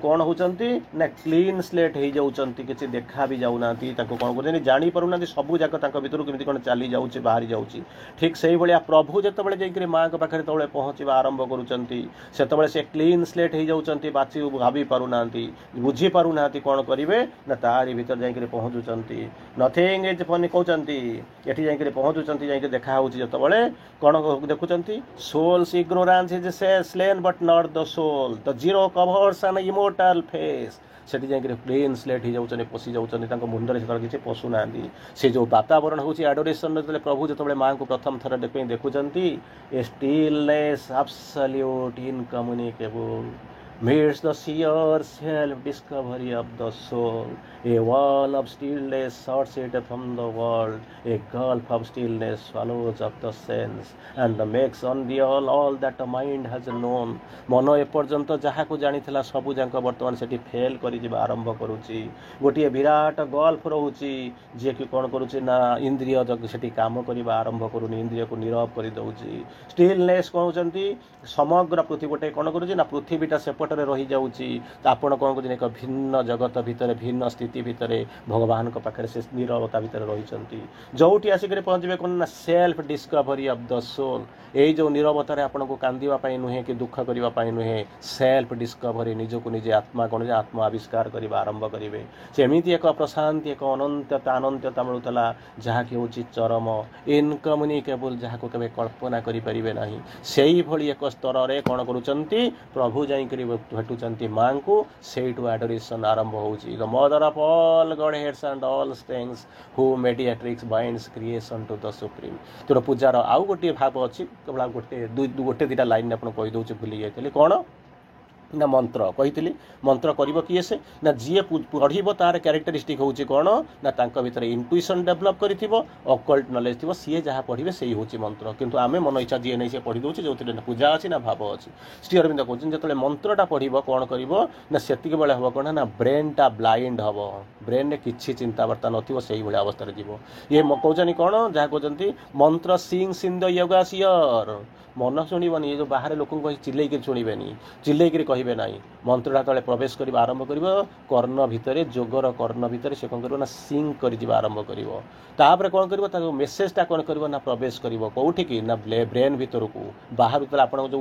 कौन होती ना क्लीन स्लेट हो जाती किसी देखा भी जाऊना कौन कर जापना सबू जाक भर केमी कौन चली जाऊँगी बाहरी जाऊँगी ठीक से भाया प्रभु जो जाकर माँ पाखे जो पहुँचा आरंभ करुँच से क्लीन स्लेट हो जाती बाची भाभी पारना बुझी पारना कौन करेंगे ना तारी भीतर जाकर पहुँचुंट नथिंग इज फनी कहते ये जाकर पहुँचुंट जा देखा जितेबाला कौन देखुंट soul's ignorance is slain but not the soul the zero covers an immortal face सेठी जाकर प्लेन स्लेट हो जाऊँ पशि जाऊँ मुंडे से किसी पशुना से जो वातावरण हूँ एडोरेशन जो प्रभु जो माँ को प्रथम थर देखुंट a stillness absolute incommunicable meets the sheer self-discovery of the soul. A wall of stillness shuts it from the world. A gulf of stillness swallows up the sense and makes unreal all that the mind has known. मन एपर्यंत जहाँ को जानी सबू जाक बर्तमान से fail कर आरंभ करुच्ची गोटे विराट गल्फ रोचे जी कि कौन करुच्ची ना इंद्रिय से काम करने आरंभ करूनी इंद्रिय को नीरव कर दौची स्टिलनेस कहते समग्र पृथ्वी गोटे कौन करुच्ची ना पृथ्वीटा सेपटे रही जाऊँगी आपण कौन कर एक भिन्न जगत भितर भिन्न स्थिति भितर भगवान पाखे से नीरवता भितर रही जोटी आसिक पहुँचे कौन ना self discovery of the soul ये जो नीरवतार आपन को कांदीवाई नुहे कि दुख करने नुहे सेल्फ डिस्कवरी निजक निजे आत्मा कौन आत्मा आविष्कार करने आरंभ करेंगे सेमती एक प्रशांति एक अनंतता अनंतता मिलूला जहाँकि हूँ चरम इनकम्युनिकेबल जहाँ को केवे कल्पना करें ना से ही एक स्तर में कौन करुँच प्रभु जाकर भेटुंट माँ को से एडोरेशन आरंभ होची the mother of all godheads and all strengths who mediatrix binds creation to the supreme तेणु पूजार आउ गोटे भाव अच्छी केवल गोटे दुटा लाइन आप कहीदे भूली जाइए कौन ना मंत्र कही मंत्र कर किए से ना जी पढ़ तार क्यारेक्टरिस्टिक हूँ कौन ना भीतर इंट्यूशन डेभलप कर अकल्ट नॉलेज थी सी जहाँ पढ़े से हूँ मंत्र किंतु आम मन इच्छा जी नहीं से पढ़ी दूसरे जो पूजा अच्छी ना भाव अच्छी श्री अरविंद कहते जो मंत्रटा पढ़ कौन कर ना से बेले हम कौन ना ब्रेनटा ब्लाइंड हम ब्रेन में किसी चिंतावार्ता नथिबो से भाया अवस्था जीव ये कहते कौन जहाँ कहते मंत्र सिंग्स इन द योगासियर मन शुणवनी जो बाहर लोक चिल्लैक शुणवेनि चिल्लैक कहे ना मंत्रटा तले प्रवेश करने आरंभ कर कर्ण भितर जोगर कर्ण भितर से कौन कर सिंक कर आरंभ कर कौन कर मेसेजटा कौन कर ना प्रवेश कर कौटिकी ना ब्रेन भितर को बाहर तो आप जो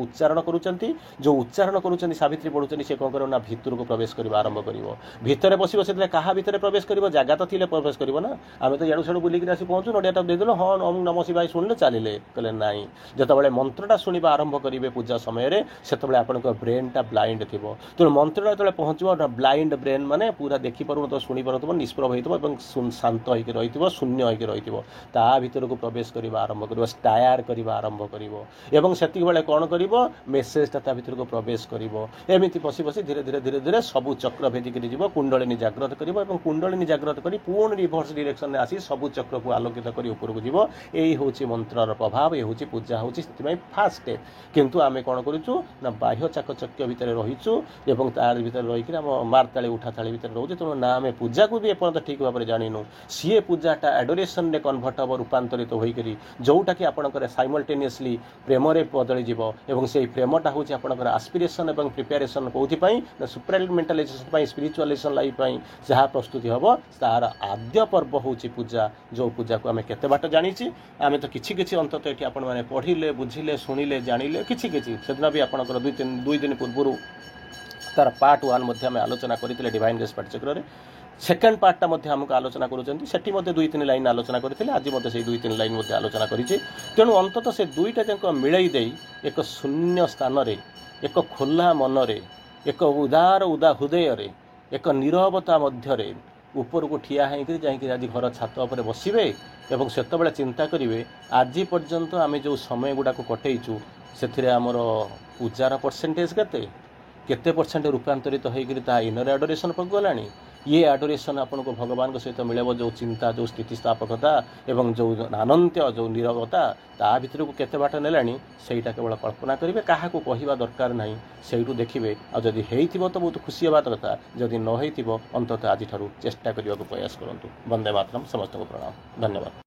उच्चारण करुँच सावित्री पढ़ुं से कौन कर ना भितर को प्रवेश कर आरंभ कर भितर बस क्या भितर प्रवेश कर जगह तो थी प्रवेश कर ना आम तो याड़ू साड़ू बुलिक आसी पहुँचू नड़िया देदेल हाँ ओम नमः शिवाय शुणिले चलिए कहले नाई जो मंत्रटा शुणा आरंभ करेंगे पूजा समय से आपण ब्रेनटा ब्लाइंड थी तेणु मंत्रटा जो पहुँचो ब्लाइंड ब्रेन माने पूरा देखिपार तो शुणी पार निष्प्रभ हो शांत होकर रही शून्य होकर रही भितर को प्रवेश करने आरंभ कर स्टायर करने आरंभ कर से कौन कर मेसेजटा भितर को प्रवेश करमती पशि पशि धीरे धीरे धीरे धीरे सबू चक्र भेदिक कुंडलिनी जाग्रत कर कुंडलिनी जाग्रत कर पुणी रिभर्स डायरेक्शन में आसी सबू चक्र को आलोकित कर ऊपर जीव यही हूँ मंत्रर प्रभाव ये हूँ पूजा हूँ फास्ट स्टेप किंतु आम कौन करूँ ना बाह्य चाकचक्य भितर रहीचु एवं तार भीतर रहीकि मारताली उठा थाली भितर रोचे तेणु ना आम पूजा को भी एपर्यंत ठीक भाव में जाणीनु सी पूजाटा एडोरेशन रे कन्वर्ट हम रूपांतरित होकर जोटा कि आपंकर साइमल्टेनियसली प्रेम बदली जीव एवं से प्रेमटा हूँ आपंकर आस्पिरेसन और प्रिपेरेसन कौन सुप्राल मेंटालाइजेशन स्पिरिचुअलाइजेशन लाइफ जहाँ प्रस्तुति हम तार आद्य पर्व हूँ पूजा जो पूजा को आम केते बाट जानी आम तो किसी अंततः ये आपण मैंने पढ़िले बुझिले शुणिले जानिले किसी सेदिन भी आपंकर दुई दिन पूर्व तार पार्ट 1 आम आलोचना करते डिवाइन ग्रेस पाठचक्र सेकेंड पार्टा आमको आलोचना करुँचे दुई तीन लाइन आलोचना करते आज से दुई तीन लाइन आलोचना करी तेणु अंततः से दुईटा जाक मिलई दे एक शून्य स्थान एक खोला मनरे एक उदार हृदय एक नीरवता मध्य ऊपर को ठिया होकर जाकि आज घर छात उपर बसवे एवं सेतबेले चिंता करेंगे आज पर्यंत आम जो समय गुड़ाक कटेचु से आमर पूजार परसेंटेज केते परसेंट रूपांतरित होकर इनर एडोरेशन पकगला ये एडोरेशन आपन को भगवान को सहित मिले जो चिंता जो स्थितिस्थापकता एवं जो अनंत्य जो नीरवता ता भीतर को केते बाट नेलानी सेटा केवल कल्पना करेंगे क्या कहवा दरकार ना से देखिए आदि हो तो बहुत खुशी हवा कथा जदि न हो अंततः आज चेष्टा करने को प्रयास करूँ। वंदे मातरम। समस्त को प्रणाम। धन्यवाद।